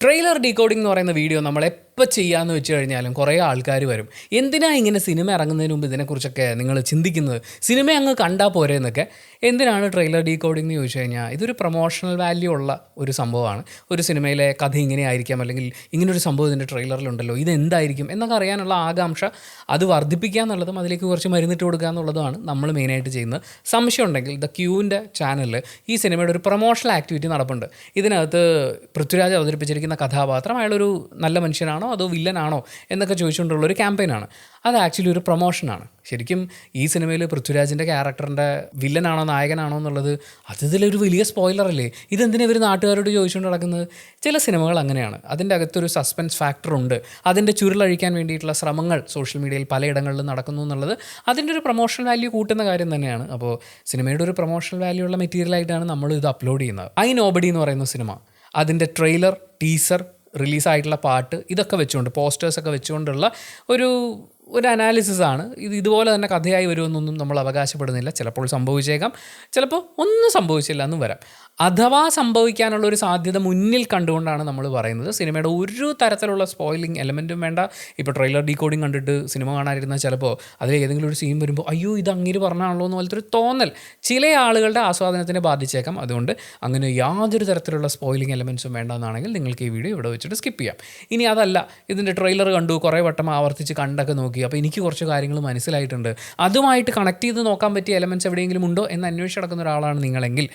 Trailer decoding എന്ന് പറയുന്ന video നമ്മൾ എപ്പോൾ ചെയ്യാമെന്ന് വെച്ച് കഴിഞ്ഞാലും കുറേ ആൾക്കാർ വരും. എന്തിനാണ് ഇങ്ങനെ സിനിമ ഇറങ്ങുന്നതിന് മുമ്പ് ഇതിനെക്കുറിച്ചൊക്കെ നിങ്ങൾ ചിന്തിക്കുന്നത്? സിനിമ അങ്ങ് കണ്ടാൽ പോരെ എന്നൊക്കെ. എന്തിനാണ് ട്രെയിലർ ഡീകോഡിംഗ് എന്ന് ചോദിച്ചു കഴിഞ്ഞാൽ ഇതൊരു പ്രൊമോഷണൽ വാല്യൂ ഉള്ള ഒരു സംഭവമാണ്. ഒരു സിനിമയിലെ കഥ ഇങ്ങനെ ആയിരിക്കാം, അല്ലെങ്കിൽ ഇങ്ങനൊരു സംഭവം ഇതിൻ്റെ ട്രെയിലറിലുണ്ടല്ലോ, ഇതെന്തായിരിക്കും എന്നൊക്കെ അറിയാനുള്ള ആകാംക്ഷ അത് വർദ്ധിപ്പിക്കുക എന്നുള്ളതും അതിലേക്ക് കുറച്ച് മരുന്നിട്ട് കൊടുക്കുക എന്നുള്ളതുമാണ് നമ്മൾ മെയിനായിട്ട് ചെയ്യുന്നത്. സംശയം ഉണ്ടെങ്കിൽ ദ ക്യൂവിൻ്റെ ചാനലിൽ ഈ സിനിമയുടെ ഒരു പ്രൊമോഷണൽ ആക്ടിവിറ്റി നടപ്പുണ്ട്. ഇതിനകത്ത് പൃഥ്വിരാജ് അവതരിപ്പിച്ചിരിക്കുന്ന കഥാപാത്രം അയാളൊരു നല്ല മനുഷ്യനാണോ അതോ വില്ലനാണോ എന്നൊക്കെ ചോദിച്ചുകൊണ്ടുള്ള ഒരു ക്യാമ്പയിനാണ്. അത് ആക്ച്വലി ഒരു പ്രൊമോഷനാണ്. ശരിക്കും ഈ സിനിമയിൽ പൃഥ്വിരാജിൻ്റെ ക്യാരക്ടറിൻ്റെ വില്ലനാണോ നായകനാണോ എന്നുള്ളത് അതിലൊരു വലിയ സ്പോയിലറല്ലേ. ഇതെന്തിനാ ഇവർ നാട്ടുകാരോട് ചോദിച്ചുകൊണ്ട് നടക്കുന്നത്? ചില സിനിമകൾ അങ്ങനെയാണ്. അതിൻ്റെ അകത്തൊരു സസ്പെൻസ് ഫാക്ടറുണ്ട്. അതിൻ്റെ ചുരുളഴിക്കാൻ വേണ്ടിയിട്ടുള്ള ശ്രമങ്ങൾ സോഷ്യൽ മീഡിയയിൽ പലയിടങ്ങളിലും നടക്കുന്നു എന്നുള്ളത് അതിൻ്റെ ഒരു പ്രൊമോഷണൽ വാല്യൂ കൂട്ടുന്ന കാര്യം തന്നെയാണ്. അപ്പോൾ സിനിമയുടെ ഒരു പ്രൊമോഷണൽ വാല്യൂ ഉള്ള മെറ്റീരിയലായിട്ടാണ് നമ്മൾ ഇത് അപ്ലോഡ് ചെയ്യുന്നത്. ഐ നോബഡി എന്ന് പറയുന്ന സിനിമ, അതിൻ്റെ ട്രെയിലർ, ടീസർ, റിലീസായിട്ടുള്ള പാട്ട്, ഇതൊക്കെ വെച്ചുകൊണ്ട് പോസ്റ്റേഴ്സൊക്കെ വെച്ചുകൊണ്ടുള്ള ഒരു അനാലിസിസാണ്. ഇതുപോലെ തന്നെ കഥയായി വരുമെന്നൊന്നും നമ്മൾ അവകാശപ്പെടുന്നില്ല. ചിലപ്പോൾ സംഭവിച്ചേക്കാം, ചിലപ്പോൾ ഒന്നും സംഭവിച്ചില്ല എന്നും വരാം. അഥവാ സംഭവിക്കാനുള്ള ഒരു സാധ്യത മുന്നിൽ കണ്ടുകൊണ്ടാണ് നമ്മൾ പറയുന്നത്. സിനിമയുടെ ഒരു തരത്തിലുള്ള സ്പോയിലിംഗ് എലമെൻറ്റും വേണ്ട. ഇപ്പോൾ ട്രെയിലർ ഡീകോഡിങ് കണ്ടിട്ട് സിനിമ കാണാനിരുന്നാൽ ചിലപ്പോൾ അതിൽ ഏതെങ്കിലും ഒരു സീൻ വരുമ്പോൾ അയ്യോ ഇത് അങ്ങേര് പറഞ്ഞാണല്ലോ എന്ന് പോലത്തെ ഒരു തോന്നൽ ചില ആളുകളുടെ ആസ്വാദനത്തിനെ ബാധിച്ചേക്കാം. അതുകൊണ്ട് അങ്ങനെ യാതൊരു തരത്തിലുള്ള സ്പോയിലിംഗ് എലമെൻറ്റ്സും വേണ്ടെന്നാണെങ്കിൽ നിങ്ങൾക്ക് ഈ വീഡിയോ ഇവിടെ വെച്ചിട്ട് സ്കിപ്പ് ചെയ്യാം. ഇനി അതല്ല, ഇതിൻ്റെ ട്രെയിലർ കണ്ടു, കുറേ വട്ടം ആവർത്തിച്ച് കണ്ടൊക്കെ നോക്കി, അപ്പോൾ എനിക്ക് കുറച്ച് കാര്യങ്ങൾ മനസ്സിലായിട്ടുണ്ട്, അതുമായിട്ട് കണക്ട് ചെയ്ത് നോക്കാൻ പറ്റിയ എലമെൻറ്റ്സ് എവിടെയെങ്കിലും ഉണ്ടോ എന്ന് അന്വേഷിച്ച് നടക്കുന്ന ഒരാളാണ് നിങ്ങളെങ്കിൽ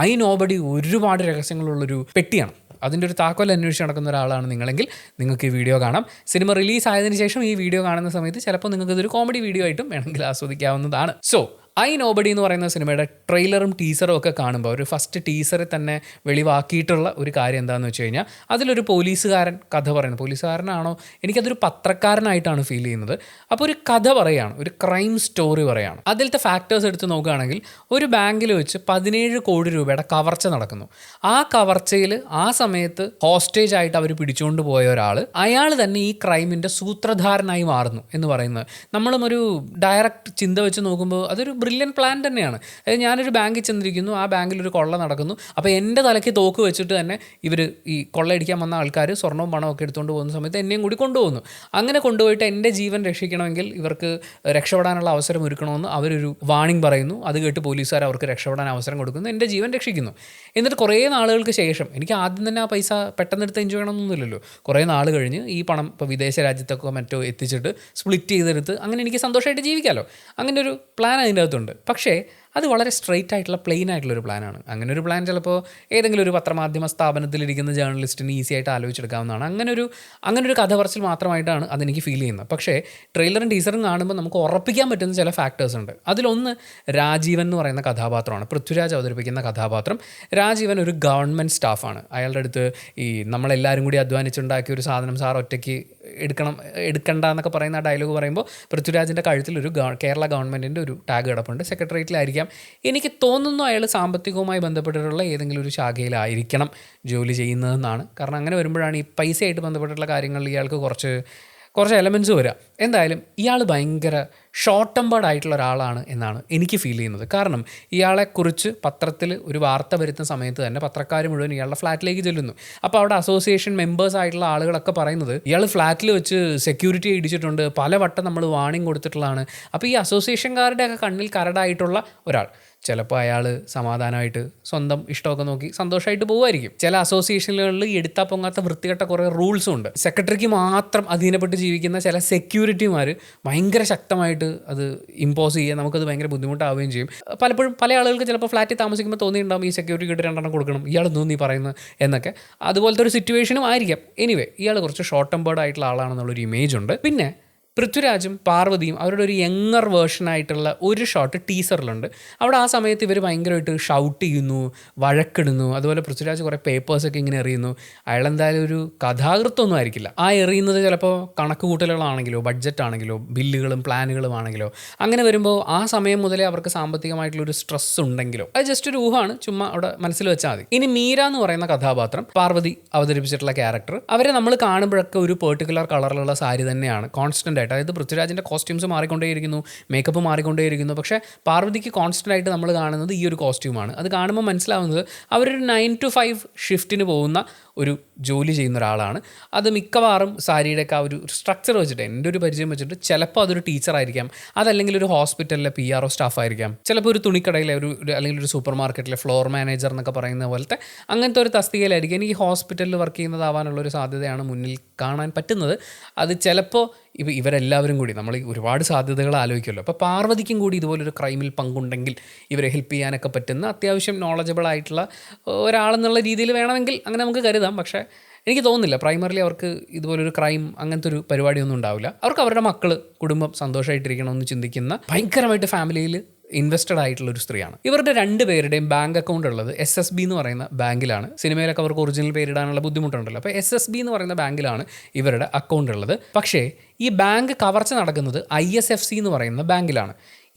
ഐ നോബഡി ഒരുപാട് രഹസ്യങ്ങളുള്ളൊരു പെട്ടിയാണ്. അതിൻ്റെ ഒരു താക്കോൽ അന്വേഷിച്ച് നടക്കുന്ന ഒരാളാണ് നിങ്ങളെങ്കിൽ നിങ്ങൾക്ക് ഈ വീഡിയോ കാണാം. സിനിമ റിലീസ് ആയതിനു ശേഷം ഈ വീഡിയോ കാണുന്ന സമയത്ത് ചിലപ്പോൾ നിങ്ങൾക്ക് ഇതൊരു കോമഡി വീഡിയോ ആയിട്ടും വേണമെങ്കിൽ ആസ്വദിക്കാവുന്നതാണ്. സോ ഐ നോബഡി എന്ന് പറയുന്ന സിനിമയുടെ ട്രെയിലറും ടീസറും ഒക്കെ കാണുമ്പോൾ ഒരു ഫസ്റ്റ് ടീസറിൽ തന്നെ വെളിവാക്കിയിട്ടുള്ള ഒരു കാര്യം എന്താണെന്ന് വെച്ച് കഴിഞ്ഞാൽ അതിലൊരു പോലീസുകാരൻ കഥ പറയുന്നത്, പോലീസുകാരനാണോ എനിക്കതൊരു പത്രക്കാരനായിട്ടാണ് ഫീൽ ചെയ്യുന്നത്. അപ്പോൾ ഒരു കഥ പറയുകയാണ്, ഒരു ക്രൈം സ്റ്റോറി പറയുകയാണ്. അതിലത്തെ ഫാക്ടേഴ്സ് എടുത്ത് നോക്കുകയാണെങ്കിൽ ഒരു ബാങ്കിൽ വെച്ച് 17 കോടി രൂപയുടെ കവർച്ച നടക്കുന്നു. ആ കവർച്ചയിൽ ആ സമയത്ത് ഹോസ്റ്റേജ് ആയിട്ട് അവർ പിടിച്ചുകൊണ്ട് പോയ ഒരാൾ, അയാൾ തന്നെ ഈ ക്രൈമിൻ്റെ സൂത്രധാരനായി മാറുന്നു എന്ന് പറയുന്നത് നമ്മളും ഒരു ഡയറക്റ്റ് ചിന്ത വെച്ച് നോക്കുമ്പോൾ അതൊരു ബ്രില്യൻ പ്ലാൻ തന്നെയാണ്. അതായത് ഞാനൊരു ബാങ്കിൽ ചെന്നിരിക്കുന്നു, ആ ബാങ്കിലൊരു കൊള്ള നടക്കുന്നു, അപ്പോൾ എൻ്റെ തലയ്ക്ക് തോക്ക് വെച്ചിട്ട് തന്നെ ഇവർ ഈ കൊള്ളയടിക്കാൻ വന്ന ആൾക്കാർ സ്വർണ്ണവും പണവും ഒക്കെ എടുത്തുകൊണ്ട് പോകുന്ന സമയത്ത് എന്നെയും കൂടി കൊണ്ടുപോകുന്നു. അങ്ങനെ കൊണ്ടുപോയിട്ട് എൻ്റെ ജീവൻ രക്ഷിക്കണമെങ്കിൽ ഇവർക്ക് രക്ഷപ്പെടാനുള്ള അവസരം ഒരുക്കണമെന്ന് അവരൊരു വാണിംഗ് പറയുന്നു. അത് കേട്ട് പോലീസുകാർ അവർക്ക് രക്ഷപ്പെടാൻ അവസരം കൊടുക്കുന്നു, എൻ്റെ ജീവൻ രക്ഷിക്കുന്നു. എന്നിട്ട് കുറേ നാളുകൾക്ക് ശേഷം, എനിക്ക് ആദ്യം തന്നെ ആ പൈസ പെട്ടെന്നെടുത്ത് എൻജോയ് ചെയ്യണമെന്നൊന്നുമില്ലല്ലോ, കുറേ നാൾ കഴിഞ്ഞ് ഈ പണം ഇപ്പോൾ വിദേശ രാജ്യത്തൊക്കെ മറ്റോ എത്തിച്ചിട്ട് സ്പ്ലിറ്റ് ചെയ്തെടുത്ത് അങ്ങനെ എനിക്ക് സന്തോഷമായിട്ട് ജീവിക്കാമല്ലോ, അങ്ങനെ ഒരു പ്ലാൻ അതിൻ്റെ അകത്തുണ്ട്. പക്ഷേ അത് വളരെ സ്ട്രെയിറ്റ് ആയിട്ടുള്ള പ്ലെയിൻ ആയിട്ടുള്ളൊരു പ്ലാനാണ്. അങ്ങനെ ഒരു പ്ലാൻ ചിലപ്പോൾ ഏതെങ്കിലും ഒരു പത്രമാധ്യമ സ്ഥാപനത്തിലിരിക്കുന്ന ജേർണലിസ്റ്റിന് ഈസി ആയിട്ട് ആലോചിച്ചെടുക്കാവുന്നതാണ്. അങ്ങനൊരു കഥ പറച്ചിൽ മാത്രമായിട്ടാണ് അതെനിക്ക് ഫീൽ ചെയ്യുന്നത്. പക്ഷേ ട്രെയിലറും ടീസറും കാണുമ്പോൾ നമുക്ക് ഉറപ്പിക്കാൻ പറ്റുന്ന ചില ഫാക്ടേഴ്സ് ഉണ്ട്. അതിലൊന്ന് രാജീവൻ എന്ന് പറയുന്ന കഥാപാത്രമാണ്, പൃഥ്വിരാജ് അവതരിപ്പിക്കുന്ന കഥാപാത്രം. രാജീവൻ ഒരു ഗവൺമെൻറ് സ്റ്റാഫാണ്. അയാളുടെ അടുത്ത് ഈ നമ്മളെല്ലാവരും കൂടി അധ്വാനിച്ചുണ്ടാക്കിയ ഒരു സാധനം സാർ ഒറ്റയ്ക്ക് എടുക്കണ്ട എന്നൊക്കെ പറയുന്ന ഡയലോഗ് പറയുമ്പോൾ പൃഥ്വിരാജിൻ്റെ കഴുത്തിലൊരു കേരള ഗവൺമെൻറ്റിൻ്റെ ഒരു ടാഗ് കിടപ്പുണ്ട്. സെക്രട്ടേറിയറ്റിലായിരിക്കാം. എനിക്ക് തോന്നുന്നു അയാൾ സാമ്പത്തികവുമായി ബന്ധപ്പെട്ടിട്ടുള്ള ഏതെങ്കിലും ഒരു ശാഖയിലായിരിക്കണം ജോലി ചെയ്യുന്നതെന്നാണ്. കാരണം അങ്ങനെ വരുമ്പോഴാണ് ഈ പൈസയായിട്ട് ബന്ധപ്പെട്ടിട്ടുള്ള കാര്യങ്ങളിൽ ഇയാൾക്ക് കുറച്ച് എലമെൻറ്റ്സ് വരിക. എന്തായാലും ഇയാൾ ഭയങ്കര ഷോർട്ട് ടെമ്പേർഡ് ആയിട്ടുള്ള ഒരാളാണ് എന്നാണ് എനിക്ക് ഫീൽ ചെയ്യുന്നത്. കാരണം ഇയാളെക്കുറിച്ച് പത്രത്തിൽ ഒരു വാർത്ത വരുത്തുന്ന സമയത്ത് തന്നെ പത്രക്കാർ മുഴുവൻ ഇയാളുടെ ഫ്ലാറ്റിലേക്ക് ചെല്ലുന്നു. അപ്പോൾ അവിടെ അസോസിയേഷൻ മെമ്പേഴ്സ് ആയിട്ടുള്ള ആളുകളൊക്കെ പറയുന്നത് ഇയാൾ ഫ്ലാറ്റിൽ വെച്ച് സെക്യൂരിറ്റി ഇടിച്ചിട്ടുണ്ട്, പലവട്ടം നമ്മൾ വാണിംഗ് കൊടുത്തിട്ടുള്ളതാണ്. അപ്പോൾ ഈ അസോസിയേഷൻകാരുടെയൊക്കെ കണ്ണിൽ കരടായിട്ടുള്ള ഒരാൾ ചിലപ്പോൾ അയാൾ സമാധാനമായിട്ട് സ്വന്തം ഇഷ്ടമൊക്കെ നോക്കി സന്തോഷമായിട്ട് പോകുമായിരിക്കും. ചില അസോസിയേഷനുകളിൽ എടുത്താൽ പൊങ്ങാത്ത വൃത്തികെട്ട കുറേ റൂൾസും ഉണ്ട്. സെക്രട്ടറിക്ക് മാത്രം അധീനപ്പെട്ട് ജീവിക്കുന്ന ചില സെക്യൂരിറ്റിമാർ ഭയങ്കര ശക്തമായിട്ട് അത് ഇമ്പോസ് ചെയ്യുക, നമുക്കത് ഭയങ്കര ബുദ്ധിമുട്ടാവുകയും ചെയ്യും. പലപ്പോഴും പല ആളുകൾക്ക് ചിലപ്പോൾ ഫ്ലാറ്റിൽ താമസിക്കുമ്പോൾ തോന്നിയിട്ടുണ്ടാകും ഈ സെക്യൂരിറ്റി കിട്ടി 2 കൊടുക്കണം, ഇയാൾ നീ പറയുന്നത് എന്നൊക്കെ. അതുപോലത്തെ ഒരു സിറ്റുവേഷനും ആയിരിക്കാം. എനിവേ ഇയാൾ കുറച്ച് ഷോർട്ട് ടെമ്പേർഡ് ആയിട്ടുള്ള ആളാണെന്നുള്ളൊരു ഇമേജ് ഉണ്ട്. പിന്നെ പൃഥ്വിരാജും പാർവതിയും അവരുടെ ഒരു യങ്ങർ വേർഷനായിട്ടുള്ള ഒരു ഷോട്ട് ടീസറിലുണ്ട്. അവിടെ ആ സമയത്ത് ഇവർ ഭയങ്കരമായിട്ട് ഷൗട്ട് ചെയ്യുന്നു, വഴക്കിടുന്നു. അതുപോലെ പൃഥ്വിരാജ് കുറേ പേപ്പേഴ്സൊക്കെ ഇങ്ങനെ എറിയുന്നു. അയാളെന്തായാലും ഒരു കഥാകൃത്വമൊന്നും ആയിരിക്കില്ല. ആ എറിയുന്നത് ചിലപ്പോൾ കണക്ക് കൂട്ടലുകളാണെങ്കിലോ ബഡ്ജറ്റാണെങ്കിലോ ബില്ലുകളും പ്ലാനുകളും ആണെങ്കിലോ അങ്ങനെ വരുമ്പോൾ ആ സമയം മുതലേ അവർക്ക് സാമ്പത്തികമായിട്ടുള്ളൊരു സ്ട്രെസ് ഉണ്ടെങ്കിലോ അത് ജസ്റ്റ് ഒരു ഊഹമാണ്, ചുമ്മാ അവിടെ മനസ്സിൽ വെച്ചാൽ മതി. ഇനി മീര എന്ന് പറയുന്ന കഥാപാത്രം, പാർവതി അവതരിപ്പിച്ചിട്ടുള്ള ക്യാരക്ടർ, അവരെ നമ്മൾ കാണുമ്പോഴൊക്കെ ഒരു പെർട്ടിക്കുലർ കളറിലുള്ള സാരി തന്നെയാണ് കോൺസ്റ്റൻ്റ്. അതായത് പൃഥ്വിരാജിൻ്റെ കോസ്റ്റ്യൂംസ് മാറിക്കൊണ്ടേയിരിക്കുന്നു, മേക്കപ്പ് മാറിക്കൊണ്ടേയിരിക്കുന്നു. പക്ഷേ പാർവതിക്ക് കോൺസ്റ്റൻ്റ് ആയിട്ട് നമ്മൾ കാണുന്നത് ഈ ഒരു കോസ്റ്റ്യൂമാണ്. അത് കാണുമ്പോൾ മനസ്സിലാവുന്നത് അവരൊരു 9 to 5 ഷിഫ്റ്റിന് പോകുന്ന ഒരു ജോലി ചെയ്യുന്ന ഒരാളാണ്. അത് മിക്കവാറും സാരിയുടെയൊക്കെ ആ ഒരു സ്ട്രക്ചർ വെച്ചിട്ട്, എൻ്റെ ഒരു പരിചയം വെച്ചിട്ട് ചിലപ്പോൾ അതൊരു ടീച്ചറായിരിക്കാം, അതല്ലെങ്കിൽ ഒരു ഹോസ്പിറ്റലിലെ PRO സ്റ്റാഫായിരിക്കാം, ചിലപ്പോൾ ഒരു തുണിക്കടയിലെ അല്ലെങ്കിൽ ഒരു സൂപ്പർ മാർക്കറ്റിലെ ഫ്ലോർ മാനേജർ എന്നൊക്കെ പറയുന്ന പോലത്തെ അങ്ങനത്തെ ഒരു തസ്തികയിലായിരിക്കും. എനിക്ക് ഹോസ്പിറ്റലിൽ വർക്ക് ചെയ്യുന്നതാവാനുള്ളൊരു സാധ്യതയാണ് മുന്നിൽ കാണാൻ പറ്റുന്നത്. അത് ചിലപ്പോൾ ഇവരെല്ലാവരും കൂടി, നമ്മൾ ഒരുപാട് സാധ്യതകൾ ആലോചിക്കുമല്ലോ, അപ്പോൾ പാർവതിക്കും കൂടി ഇതുപോലൊരു ക്രൈമിൽ പങ്കുണ്ടെങ്കിൽ ഇവരെ ഹെൽപ്പ് ചെയ്യാനൊക്കെ പറ്റുന്ന അത്യാവശ്യം നോളജബിൾ ആയിട്ടുള്ള ഒരാളെന്നുള്ള രീതിയിൽ വേണമെങ്കിൽ അങ്ങനെ നമുക്ക് കരുതാം. പക്ഷേ എനിക്ക് തോന്നുന്നില്ല പ്രൈമറിലി അവർക്ക് ഇതുപോലൊരു ക്രൈം അങ്ങനത്തെ ഒരു പരിപാടിയൊന്നും ഉണ്ടാവില്ല. അവർക്ക് അവരുടെ മക്കൾ, കുടുംബം സന്തോഷമായിട്ടിരിക്കണമെന്ന് ചിന്തിക്കുന്ന ഭയങ്കരമായിട്ട് ഫാമിലിയിൽ ഇൻവെസ്റ്റഡ് ആയിട്ടുള്ള ഒരു സ്ത്രീയാണ്. ഇവരുടെ 2 പേരുടെയും ബാങ്ക് അക്കൗണ്ട് ഉള്ളത് SSB എന്ന് പറയുന്ന ബാങ്കിലാണ്. സിനിമയിലൊക്കെ അവർക്ക് ഒറിജിനൽ പേരിടാനുള്ള ബുദ്ധിമുട്ടുണ്ടല്ലോ, അപ്പോൾ SSB എന്ന് പറയുന്ന ബാങ്കിലാണ് ഇവരുടെ അക്കൗണ്ട് ഉള്ളത്. പക്ഷേ ഈ ബാങ്ക് കവർച്ച നടക്കുന്നത് ISFC എന്ന് പറയുന്ന ബാങ്കിലാണ്.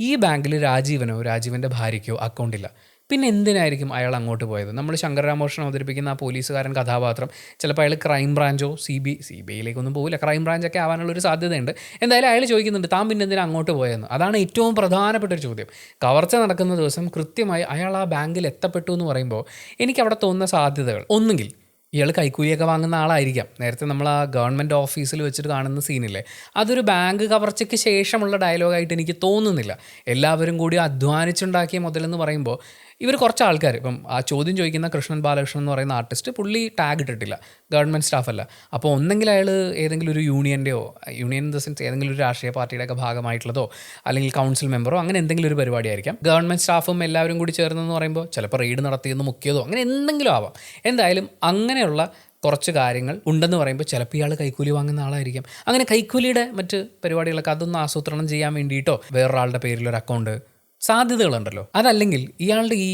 ഈ ബാങ്കിൽ രാജീവൻ്റെ ഭാര്യയ്ക്കോ അക്കൗണ്ടില്ല. പിന്നെ എന്തിനായിരിക്കും അയാൾ അങ്ങോട്ട് പോയത്? നമ്മൾ ശങ്കർ രാമകൃഷ്ണൻ അവതരിപ്പിക്കുന്ന ആ പോലീസുകാരൻ കഥാപാത്രം ചിലപ്പോൾ അയാൾ ക്രൈം ബ്രാഞ്ചോ CBIയിലേക്കൊന്നും പോകില്ല, ക്രൈം ബ്രാഞ്ചൊക്കെ ആവാനുള്ളൊരു സാധ്യതയുണ്ട്. എന്തായാലും അയാൾ ചോദിക്കുന്നുണ്ട്, താൻ പിന്നെ എന്തിനാ അങ്ങോട്ട് പോയെന്ന്. അതാണ് ഏറ്റവും പ്രധാനപ്പെട്ട ഒരു ചോദ്യം. കവർച്ച നടക്കുന്ന ദിവസം കൃത്യമായി അയാൾ ആ ബാങ്കിൽ എത്തപ്പെട്ടു എന്ന് പറയുമ്പോൾ എനിക്കവിടെ തോന്നുന്ന സാധ്യതകൾ, ഒന്നുകിൽ ഇയാൾ കൈക്കൂലിയൊക്കെ വാങ്ങുന്ന ആളായിരിക്കാം. നേരത്തെ നമ്മൾ ആ ഗവൺമെൻറ് ഓഫീസിൽ വെച്ചിട്ട് കാണുന്ന സീനില്ലേ, അതൊരു ബാങ്ക് കവർച്ചയ്ക്ക് ശേഷമുള്ള ഡയലോഗായിട്ട് എനിക്ക് തോന്നുന്നില്ല. എല്ലാവരും കൂടി അധ്വാനിച്ചുണ്ടാക്കിയ മുതലെന്ന് പറയുമ്പോൾ ഇവർ കുറച്ച് ആൾക്കാർ, ഇപ്പം ആ ചോദ്യം ചോദിക്കുന്ന കൃഷ്ണൻ ബാലകൃഷ്ണൻ എന്ന് പറയുന്ന ആർട്ടിസ്റ്റ്, പുള്ളി ടാഗ് ഇട്ടിട്ടില്ല, ഗവൺമെൻറ് സ്റ്റാഫല്ല. അപ്പോൾ ഒന്നെങ്കിൽ അയാൾ ഏതെങ്കിലും ഒരു യൂണിയൻ ഇൻ ദ സെൻസ് ഏതെങ്കിലും ഒരു രാഷ്ട്രീയ പാർട്ടിയുടെയൊക്കെ ഭാഗമായിട്ടുള്ളതോ അല്ലെങ്കിൽ കൗൺസിൽ മെമ്പറോ അങ്ങനെ എന്തെങ്കിലും ഒരു പരിപാടിയായിരിക്കാം. ഗവൺമെൻറ് സ്റ്റാഫും എല്ലാവരും കൂടി ചേർന്നെന്ന് പറയുമ്പോൾ ചിലപ്പോൾ റെയ്ഡ് നടത്തിയെന്ന് മുക്കിയതോ അങ്ങനെ എന്തെങ്കിലും ആവാം. എന്തായാലും അങ്ങനെയുള്ള കുറച്ച് കാര്യങ്ങൾ ഉണ്ടെന്ന് പറയുമ്പോൾ ചിലപ്പോൾ ഇയാൾ കൈക്കൂലി വാങ്ങുന്ന ആളായിരിക്കാം. അങ്ങനെ കൈക്കൂലിയുടെ മറ്റ് പരിപാടികളൊക്കെ അതൊന്ന് ആസൂത്രണം ചെയ്യാൻ വേണ്ടിയിട്ടോ വേറൊരാളുടെ പേരിലൊരു അക്കൗണ്ട്, സാധ്യതകളുണ്ടല്ലോ. അതല്ലെങ്കിൽ ഇയാളുടെ ഈ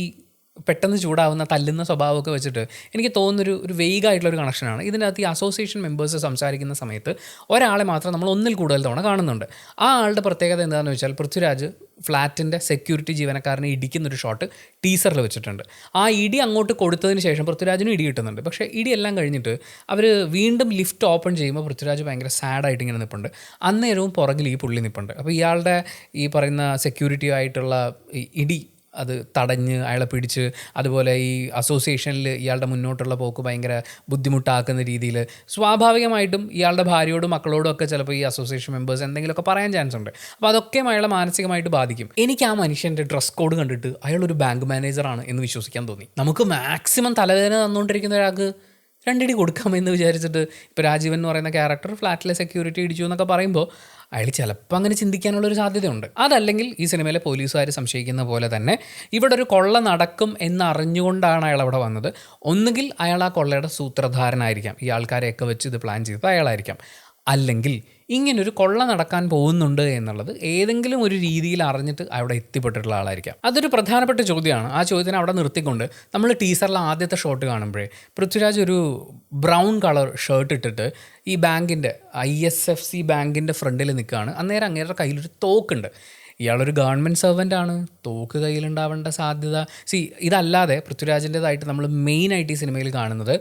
പെട്ടെന്ന് ചൂടാവുന്ന തല്ലുന്ന സ്വഭാവമൊക്കെ വെച്ചിട്ട് എനിക്ക് തോന്നുന്നൊരു വെയ്ഗായിട്ടുള്ളൊരു കണക്ഷനാണ്. ഇതിനകത്ത് ഈ അസോസിയേഷൻ മെമ്പേഴ്സ് സംസാരിക്കുന്ന സമയത്ത് ഒരാളെ മാത്രം നമ്മൾ ഒന്നിൽ കൂടുതൽ തവണ കാണുന്നുണ്ട്. ആ ആളുടെ പ്രത്യേകത എന്താണെന്ന് വെച്ചാൽ, പൃഥ്വിരാജ് ഫ്ലാറ്റിൻ്റെ സെക്യൂരിറ്റി ജീവനക്കാരനെ ഇടിക്കുന്നൊരു ഷോട്ട് ടീസറിൽ വെച്ചിട്ടുണ്ട്. ആ ഇടി അങ്ങോട്ട് കൊടുത്തതിന് ശേഷം പൃഥ്വിരാജിനും ഇടി കിട്ടുന്നുണ്ട്. പക്ഷേ ഇടിയെല്ലാം കഴിഞ്ഞിട്ട് അവർ വീണ്ടും ലിഫ്റ്റ് ഓപ്പൺ ചെയ്യുമ്പോൾ പൃഥ്വിരാജ് ഭയങ്കര സാഡായിട്ട് ഇങ്ങനെ നിൽപ്പുണ്ട്. അന്നേരവും പുറകിൽ ഈ പുള്ളി നിൽപ്പുണ്ട്. അപ്പോൾ ഇയാളുടെ ഈ പറയുന്ന സെക്യൂരിറ്റി ആയിട്ടുള്ള ഇടി അത് തടഞ്ഞ് അയാളെ പിടിച്ച്, അതുപോലെ ഈ അസോസിയേഷനിൽ ഇയാളുടെ മുന്നോട്ടുള്ള പോക്ക് ഭയങ്കര ബുദ്ധിമുട്ടാക്കുന്ന രീതിയിൽ സ്വാഭാവികമായിട്ടും ഇയാളുടെ ഭാര്യയോടും മക്കളോടും ഒക്കെ ചിലപ്പോൾ ഈ അസോസിയേഷൻ മെമ്പേഴ്സ് എന്തെങ്കിലുമൊക്കെ പറയാൻ ചാൻസ് ഉണ്ട്. അപ്പോൾ അതൊക്കെ അയാളെ മാനസികമായിട്ട് ബാധിക്കും. എനിക്ക് ആ മനുഷ്യൻ്റെ ഡ്രസ് കോഡ് കണ്ടിട്ട് അയാളൊരു ബാങ്ക് മാനേജറാണ് എന്ന് വിശ്വസിക്കാൻ തോന്നി. നമുക്ക് മാക്സിമം തലവേദന തന്നുകൊണ്ടിരിക്കുന്ന ഒരാൾക്ക് 2 ഇടി കൊടുക്കാമെന്ന് വിചാരിച്ചിട്ട് ഇപ്പോൾ രാജീവൻ എന്ന് പറയുന്ന ക്യാരക്ടർ ഫ്ലാറ്റിലെ സെക്യൂരിറ്റി ഇടിച്ചു എന്നൊക്കെ പറയുമ്പോൾ അയാൾ ചിലപ്പോൾ അങ്ങനെ ചിന്തിക്കാനുള്ളൊരു സാധ്യതയുണ്ട്. അതല്ലെങ്കിൽ ഈ സിനിമയിലെ പോലീസുകാർ സംശയിക്കുന്ന പോലെ തന്നെ ഇവിടെ ഒരു കൊള്ള നടക്കും എന്നറിഞ്ഞുകൊണ്ടാണ് അയാൾ അവിടെ വന്നത്. ഒന്നുകിൽ അയാൾ ആ കൊള്ളയുടെ സൂത്രധാരനായിരിക്കാം, ഈ ആൾക്കാരെയൊക്കെ വെച്ച് ഇത് പ്ലാൻ ചെയ്തത് അയാളായിരിക്കാം. അല്ലെങ്കിൽ ഇങ്ങനൊരു കൊള്ള നടക്കാൻ പോകുന്നുണ്ട് എന്നുള്ളത് ഏതെങ്കിലും ഒരു രീതിയിൽ അറിഞ്ഞിട്ട് അവിടെ എത്തിപ്പെട്ടിട്ടുള്ള ആളായിരിക്കാം. അതൊരു പ്രധാനപ്പെട്ട ചോദ്യമാണ്. ആ ചോദ്യത്തിന് അവിടെ നിർത്തിക്കൊണ്ട് നമ്മൾ ടീസറിലെ ആദ്യത്തെ ഷോട്ട് കാണുമ്പോഴേ പൃഥ്വിരാജ് ഒരു ബ്രൗൺ കളർ ഷർട്ട് ഇട്ടിട്ട് ഈ ബാങ്കിൻ്റെ ISFC ബാങ്കിൻ്റെ ഫ്രണ്ടിൽ നിൽക്കുകയാണ്. അന്നേരം അങ്ങേരുടെ കയ്യിലൊരു തോക്കുണ്ട്. ഇയാളൊരു ഗവൺമെൻറ് സെർവൻ്റ് ആണ്, തോക്ക് കയ്യിലുണ്ടാവേണ്ട സാധ്യത. ഇതല്ലാതെ പൃഥ്വിരാജിൻ്റെതായിട്ട് നമ്മൾ മെയിനായിട്ട് ഈ സിനിമയിൽ കാണുന്നത്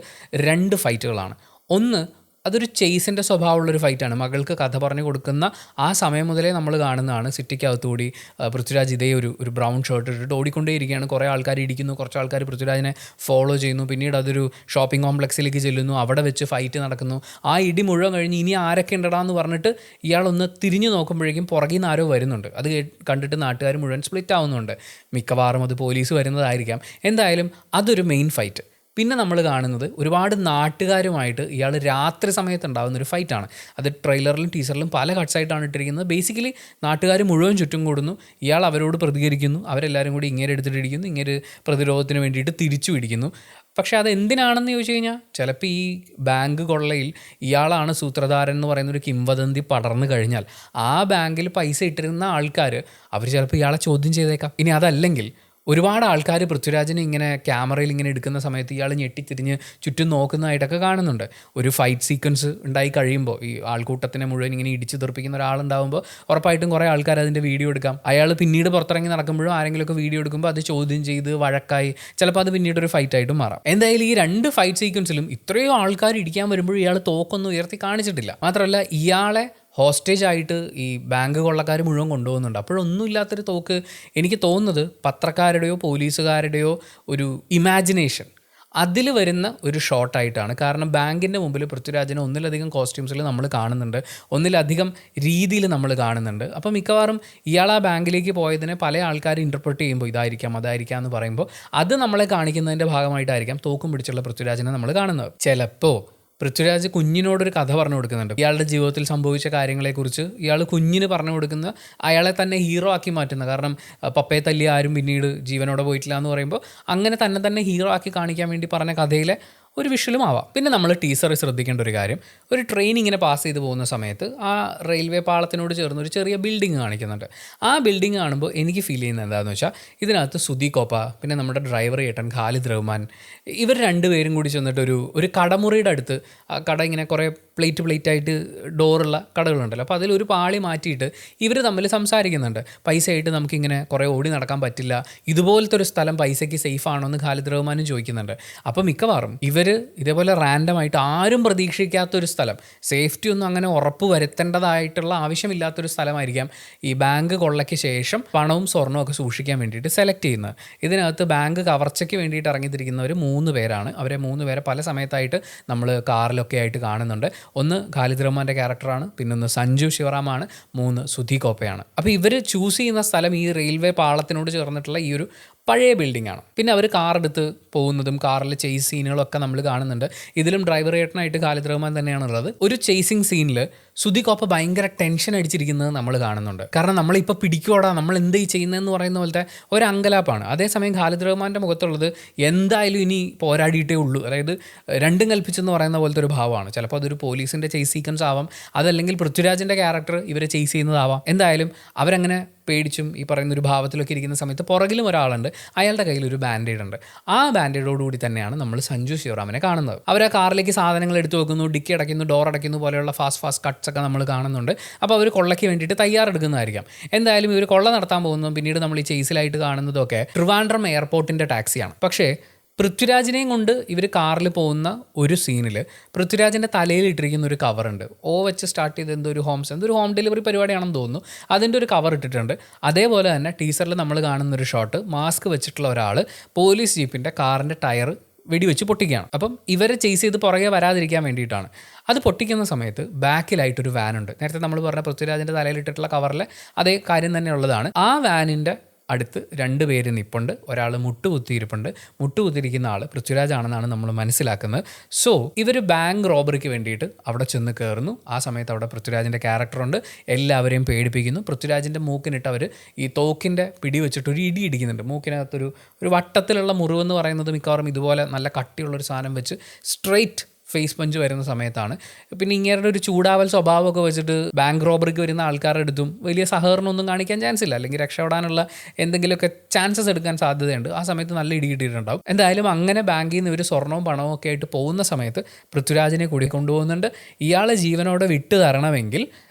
2 ഫൈറ്റുകളാണ്. ഒന്ന്, അതൊരു ചേസിൻ്റെ സ്വഭാവമുള്ളൊരു ഫൈറ്റാണ്. മകൾക്ക് കഥ പറഞ്ഞു കൊടുക്കുന്ന ആ സമയം മുതലേ നമ്മൾ കാണുന്നതാണ്. സിറ്റിക്കകത്തുകൂടി പൃഥ്വിരാജ് ഇതേ ഒരു ബ്രൗൺ ഷർട്ട് ഇട്ടിട്ട് ഓടിക്കൊണ്ടേയിരിക്കുകയാണ്. കുറേ ആൾക്കാർ ഇടിക്കുന്നു, കുറച്ച് ആൾക്കാർ പൃഥ്വിരാജിനെ ഫോളോ ചെയ്യുന്നു. പിന്നീട് അതൊരു ഷോപ്പിംഗ് കോംപ്ലക്സിലേക്ക് ചെല്ലുന്നു, അവിടെ വെച്ച് ഫൈറ്റ് നടക്കുന്നു. ആ ഇടി മുഴുവൻ കഴിഞ്ഞ് ഇനി ആരൊക്കെ ഉണ്ടടാന്ന് പറഞ്ഞിട്ട് ഇയാളൊന്ന് തിരിഞ്ഞു നോക്കുമ്പോഴേക്കും പുറകിൽ നിന്ന് ആരോ വരുന്നുണ്ട്. അത് കണ്ടിട്ട് നാട്ടുകാർ മുഴുവൻ സ്പ്ലിറ്റ് ആവുന്നുണ്ട്. മിക്കവാറും അത് പോലീസ് വരുന്നതായിരിക്കാം. എന്തായാലും അതൊരു മെയിൻ ഫൈറ്റ്. പിന്നെ നമ്മൾ കാണുന്നത് ഒരുപാട് നാട്ടുകാരുമായിട്ട് ഇയാൾ രാത്രി സമയത്ത് ഉണ്ടാകുന്നൊരു ഫൈറ്റാണ്. അത് ട്രെയിലറിലും ടീസറിലും പല കട്ട്സായിട്ടാണ് ഇട്ടിരിക്കുന്നത്. ബേസിക്കലി നാട്ടുകാർ മുഴുവൻ ചുറ്റും കൂടുന്നു, ഇയാൾ അവരോട് പ്രതികരിക്കുന്നു, അവരെല്ലാവരും കൂടി ഇങ്ങനെ എടുത്തിട്ട് ഇടിക്കുന്നു, ഇങ്ങനെ പ്രതിരോധത്തിന് വേണ്ടിയിട്ട് തിരിച്ചു പിടിക്കുന്നു. പക്ഷേ അത് എന്തിനാണെന്ന് ചോദിച്ചു കഴിഞ്ഞാൽ ചിലപ്പോൾ ഈ ബാങ്ക് കൊള്ളയിൽ ഇയാളാണ് സൂത്രധാരൻ എന്ന് പറയുന്നൊരു കിംവദന്തി പടർന്നു കഴിഞ്ഞാൽ ആ ബാങ്കിൽ പൈസ ഇട്ടിരുന്ന ആൾക്കാർ അവർ ചിലപ്പോൾ ഇയാളെ ചോദ്യം ചെയ്തേക്കാം. ഇനി അതല്ലെങ്കിൽ ഒരുപാട് ആൾക്കാർ പൃഥ്വിരാജിനെ ഇങ്ങനെ ക്യാമറയിൽ ഇങ്ങനെ എടുക്കുന്ന സമയത്ത് ഇയാൾ ഞെട്ടിത്തിരിഞ്ഞ് ചുറ്റും നോക്കുന്നതായിട്ടൊക്കെ കാണുന്നുണ്ട്. ഒരു ഫൈറ്റ് സീക്വൻസ് ഉണ്ടായി കഴിയുമ്പോൾ ഈ ആൾക്കൂട്ടത്തിനെ മുഴുവൻ ഇങ്ങനെ ഇടിച്ചു തെറിപ്പിക്കുന്ന ഒരാളുണ്ടാകുമ്പോൾ ഉറപ്പായിട്ടും കുറേ ആൾക്കാർ അതിൻ്റെ വീഡിയോ എടുക്കാം. അയാൾ പിന്നീട് പുറത്തിറങ്ങി നടക്കുമ്പോഴും ആരെങ്കിലുമൊക്കെ വീഡിയോ എടുക്കുമ്പോൾ അത് ചോദ്യം ചെയ്ത് വഴക്കായി ചിലപ്പോൾ അത് പിന്നീട് ഒരു ഫൈറ്റായിട്ടും മാറാം. എന്തായാലും ഈ 2 ഫൈറ്റ് സീക്വൻസിലും ഇത്രയും ആൾക്കാർ ഇടിക്കാൻ വരുമ്പോഴും ഇയാൾ തോക്കൊന്നും ഉയർത്തി കാണിച്ചിട്ടില്ല. മാത്രമല്ല ഇയാളെ ഹോസ്റ്റേജ് ആയിട്ട് ഈ ബാങ്ക് കൊള്ളക്കാർ മുഴുവൻ കൊണ്ടുപോകുന്നുണ്ട്. അപ്പോഴൊന്നുമില്ലാത്തൊരു തോക്ക് എനിക്ക് തോന്നുന്നത് പത്രക്കാരുടെയോ പോലീസുകാരുടെയോ ഒരു ഇമാജിനേഷൻ, അതിൽ വരുന്ന ഒരു ഷോട്ടായിട്ടാണ്. കാരണം ബാങ്കിൻ്റെ മുമ്പിൽ പൃഥ്വിരാജിനെ ഒന്നിലധികം കോസ്റ്റ്യൂംസിൽ നമ്മൾ കാണുന്നുണ്ട്, ഒന്നിലധികം രീതിയിൽ നമ്മൾ കാണുന്നുണ്ട്. അപ്പോൾ മിക്കവാറും ഇയാൾ ആ ബാങ്കിലേക്ക് പോയതിനെ പല ആൾക്കാർ ഇൻ്റർപ്രറ്റ് ചെയ്യുമ്പോൾ ഇതായിരിക്കാം അതായിരിക്കാം എന്ന് പറയുമ്പോൾ അത് നമ്മളെ കാണിക്കുന്നതിൻ്റെ ഭാഗമായിട്ടായിരിക്കാം തോക്കും പിടിച്ചുള്ള പൃഥ്വിരാജിനെ നമ്മൾ കാണുന്നത്. ചിലപ്പോൾ പൃഥ്വിരാജ് കുഞ്ഞിനോടൊരു കഥ പറഞ്ഞു കൊടുക്കുന്നുണ്ട്. ഇയാളുടെ ജീവിതത്തിൽ സംഭവിച്ച കാര്യങ്ങളെക്കുറിച്ച് ഇയാൾ കുഞ്ഞിന് പറഞ്ഞു കൊടുക്കുന്ന, അയാളെ തന്നെ ഹീറോ ആക്കി മാറ്റുന്ന, കാരണം പപ്പയെ തല്ലി ആരും പിന്നീട് ജീവനോടെ പോയിട്ടില്ല എന്ന് പറയുമ്പോൾ അങ്ങനെ തന്നെ ഹീറോ ആക്കി കാണിക്കാൻ വേണ്ടി പറഞ്ഞ കഥയിലെ ഒരു വിഷ്വലും ആവാം. പിന്നെ നമ്മൾ ടീസറിൽ ശ്രദ്ധിക്കേണ്ട ഒരു കാര്യം, ഒരു ട്രെയിൻ ഇങ്ങനെ പാസ് ചെയ്ത് പോകുന്ന സമയത്ത് ആ റെയിൽവേ പാളത്തിനോട് ചേർന്ന് ഒരു ചെറിയ ബിൽഡിംഗ് കാണിക്കുന്നുണ്ട്. ആ ബിൽഡിംഗ് കാണുമ്പോൾ എനിക്ക് ഫീൽ ചെയ്യുന്നത് എന്താണെന്ന് വെച്ചാൽ ഇതിനകത്ത് സുധി കോപ്പ, പിന്നെ നമ്മുടെ ഡ്രൈവർ ചേട്ടൻ ഖാലിദ് റഹ്മാൻ, ഇവർ രണ്ടുപേരും കൂടി ചെന്നിട്ട് ഒരു കടമുറിയുടെ അടുത്ത്, ആ കട ഇങ്ങനെ കുറേ പ്ലേറ്റ് ആയിട്ട് ഡോറുള്ള കടകളുണ്ടല്ലോ, അപ്പോൾ അതിലൊരു പാളി മാറ്റിയിട്ട് ഇവർ തമ്മിൽ സംസാരിക്കുന്നുണ്ട്. പൈസയായിട്ട് നമുക്കിങ്ങനെ കുറേ ഓടി നടക്കാൻ പറ്റില്ല, ഇതുപോലത്തെ ഒരു സ്ഥലം പൈസയ്ക്ക് സേഫ് ആണോ എന്ന് ഖാലിദ് റഹ്മാനും ചോദിക്കുന്നുണ്ട്. അപ്പോൾ മിക്കവാറും ഇതേപോലെ റാൻഡമായിട്ട് ആരും പ്രതീക്ഷിക്കാത്തൊരു സ്ഥലം, സേഫ്റ്റി ഒന്നും അങ്ങനെ ഉറപ്പ് വരുത്തേണ്ടതായിട്ടുള്ള ആവശ്യമില്ലാത്തൊരു സ്ഥലമായിരിക്കാം ഈ ബാങ്ക് കൊള്ളയ്ക്ക് ശേഷം പണവും സ്വർണവും ഒക്കെ സൂക്ഷിക്കാൻ വേണ്ടിയിട്ട് സെലക്ട് ചെയ്യുന്നത്. ഇതിനകത്ത് ബാങ്ക് കവർച്ചയ്ക്ക് വേണ്ടിയിട്ട് ഇറങ്ങിത്തിരിക്കുന്നവർ 3 പേരാണ്. അവരെ 3 പേരെ പല സമയത്തായിട്ട് നമ്മൾ കാറിലൊക്കെ ആയിട്ട് കാണുന്നുണ്ട്. ഒന്ന് ഖാലിദ് റഹ്മാൻ്റെ ക്യാരക്ടറാണ്, പിന്നൊന്ന് സഞ്ജു ശിവറാമാണ്, 3 സുധി കോപ്പയാണ്. അപ്പോൾ ഇവർ ചൂസ് ചെയ്യുന്ന സ്ഥലം ഈ റെയിൽവേ പാളത്തിനോട് ചേർന്നിട്ടുള്ള ഈ ഒരു പഴയ ബിൽഡിംഗ് ആണ്. പിന്നെ അവർ കാറെടുത്ത് പോകുന്നതും കാറിൽ ചേസ് സീനുകളൊക്കെ നമ്മൾ കാണുന്നുണ്ട്. ഇതിലും ഡ്രൈവർ ഏട്ടനായിട്ട് ഖാലിദ് റഹ്മാൻ തന്നെയാണുള്ളത്. ഒരു ചേസിങ് സീനിൽ സുധി കോപ്പ ഭയങ്കര ടെൻഷൻ അടിച്ചിരിക്കുന്നത് നമ്മൾ കാണുന്നുണ്ട്. കാരണം നമ്മളിപ്പോൾ പിടിക്കോടാ, നമ്മൾ എന്ത് ചെയ്യുന്നതെന്ന് പറയുന്ന പോലത്തെ ഒരു അങ്കലാപ്പാണ്. അതേസമയം ഖാലിദ് റഹ്മാൻ്റെ മുഖത്തുള്ളത് എന്തായാലും ഇനി പോരാടിയിട്ടേ ഉള്ളൂ, അതായത് രണ്ടും കൽപ്പിച്ചെന്ന് പറയുന്ന പോലത്തെ ഒരു ഭാവമാണ്. ചിലപ്പോൾ അതൊരു പോലീസിൻ്റെ ചേസ് സീക്വൻസ് ആവാം, അതല്ലെങ്കിൽ പൃഥ്വിരാജിൻ്റെ ക്യാരക്ടർ ഇവരെ ചേസ് ചെയ്യുന്നതാവാം. എന്തായാലും അവരങ്ങനെ പേടിച്ചും ഈ പറയുന്ന ഒരു ഭാവത്തിലൊക്കെ ഇരിക്കുന്ന സമയത്ത് പുറകിലും ഒരാളുണ്ട്, അയാളുടെ കയ്യിൽ ഒരു ബാൻഡേഡ് ഉണ്ട്. ആ ബാൻഡേഡോടുകൂടി തന്നെയാണ് നമ്മൾ സഞ്ജു ശിവറാമിനെ കാണുന്നത്. അവർ ആ കാറിലേക്ക് സാധനങ്ങൾ എടുത്തു വെക്കുന്നു, ഡിക്കി അടയ്ക്കുന്നു, ഡോർ അടയ്ക്കുന്നു പോലെയുള്ള ഫാസ്റ്റ് കട്ട്സ് ഒക്കെ നമ്മൾ കാണുന്നുണ്ട്. അപ്പോൾ അവർ കൊള്ളയ്ക്ക് വേണ്ടിയിട്ട് തയ്യാറെടുക്കുന്നതായിരിക്കാം. എന്തായാലും ഇവർ കൊള്ള നടത്താൻ പോകുന്നതും പിന്നീട് നമ്മൾ ഈ ചേസിലായിട്ട് കാണുന്നതൊക്കെ ട്രിവാൻഡ്രം എയർപോർട്ടിൻ്റെ ടാക്സിയാണ്. പക്ഷേ പൃഥ്വിരാജിനെയും കൊണ്ട് ഇവർ കാറിൽ പോകുന്ന ഒരു സീനിൽ പൃഥ്വിരാജിൻ്റെ തലയിൽ ഇട്ടിരിക്കുന്ന ഒരു കവറുണ്ട്. വെച്ച് സ്റ്റാർട്ട് ചെയ്ത് എന്തൊരു ഹോം ഡെലിവറി പരിപാടിയാണെന്ന് തോന്നുന്നു, അതിൻ്റെ ഒരു കവർ ഇട്ടിട്ടുണ്ട്. അതേപോലെ തന്നെ ടീസറിൽ നമ്മൾ കാണുന്നൊരു ഷോട്ട്, മാസ്ക് വെച്ചിട്ടുള്ള ഒരാൾ പോലീസ് ജീപ്പിൻ്റെ കാറിൻ്റെ ടയർ വെടിവെച്ച് പൊട്ടിക്കുകയാണ്. അപ്പം ഇവരെ ചേസ് ചെയ്ത് പുറകെ വരാതിരിക്കാൻ വേണ്ടിയിട്ടാണ്. അത് പൊട്ടിക്കുന്ന സമയത്ത് ബാക്കിലായിട്ടൊരു വാനുണ്ട്. നേരത്തെ നമ്മൾ പറഞ്ഞ പൃഥ്വിരാജിൻ്റെ തലയിലിട്ടിട്ടുള്ള കവറിലെ അതേ കാര്യം തന്നെയുള്ളതാണ്. ആ വാനിൻ്റെ അടുത്ത് 2 പേര് നിൽപ്പുണ്ട്. ഒരാൾ മുട്ടുകുത്തിയിരിപ്പുണ്ട്. മുട്ടുകുത്തിയിരിക്കുന്ന ആൾ പൃഥ്വിരാജാണെന്നാണ് നമ്മൾ മനസ്സിലാക്കുന്നത്. സോ ഇവർ ബാങ്ക് റോബറിക്ക് വേണ്ടിയിട്ട് അവിടെ ചെന്ന് കയറുന്നു. ആ സമയത്ത് അവിടെ പൃഥ്വിരാജിൻ്റെ ക്യാരക്ടറുണ്ട്, എല്ലാവരെയും പേടിപ്പിക്കുന്നു. പൃഥ്വിരാജിൻ്റെ മൂക്കിനിട്ട് അവർ ഈ തോക്കിൻ്റെ പിടി വെച്ചിട്ട് ഒരു ഇടി ഇടിക്കുന്നുണ്ട്. മൂക്കിനകത്തൊരു വട്ടത്തിലുള്ള മുറിവെന്ന് പറയുന്നത് മിക്കവാറും ഇതുപോലെ നല്ല കട്ടിയുള്ളൊരു സാധനം വെച്ച് സ്ട്രെയിറ്റ് ഫേസ് പഞ്ച് വരുന്ന സമയത്താണ്. പിന്നെ ഇങ്ങേരുടെ ഒരു ചൂടാവൽ സ്വഭാവമൊക്കെ വെച്ചിട്ട് ബാങ്ക് റോബറിക്ക് വരുന്ന ആൾക്കാരുടെ അടുത്തും വലിയ സഹകരണമൊന്നും കാണിക്കാൻ ചാൻസ് ഇല്ല, അല്ലെങ്കിൽ രക്ഷപ്പെടാനുള്ള എന്തെങ്കിലുമൊക്കെ ചാൻസസ് എടുക്കാൻ സാധ്യതയുണ്ട്. ആ സമയത്ത് നല്ല ഇടി കിട്ടിയിട്ടുണ്ടാവും. എന്തായാലും അങ്ങനെ ബാങ്കിൽ നിന്ന് ഇവർ സ്വർണവും പണവും ഒക്കെ ആയിട്ട് പോകുന്ന സമയത്ത് പൃഥ്വിരാജിനെ കൂടി കൊണ്ടുപോകുന്നുണ്ട്. ഇയാളെ ജീവനോടെ വിട്ടു തരണമെങ്കിൽ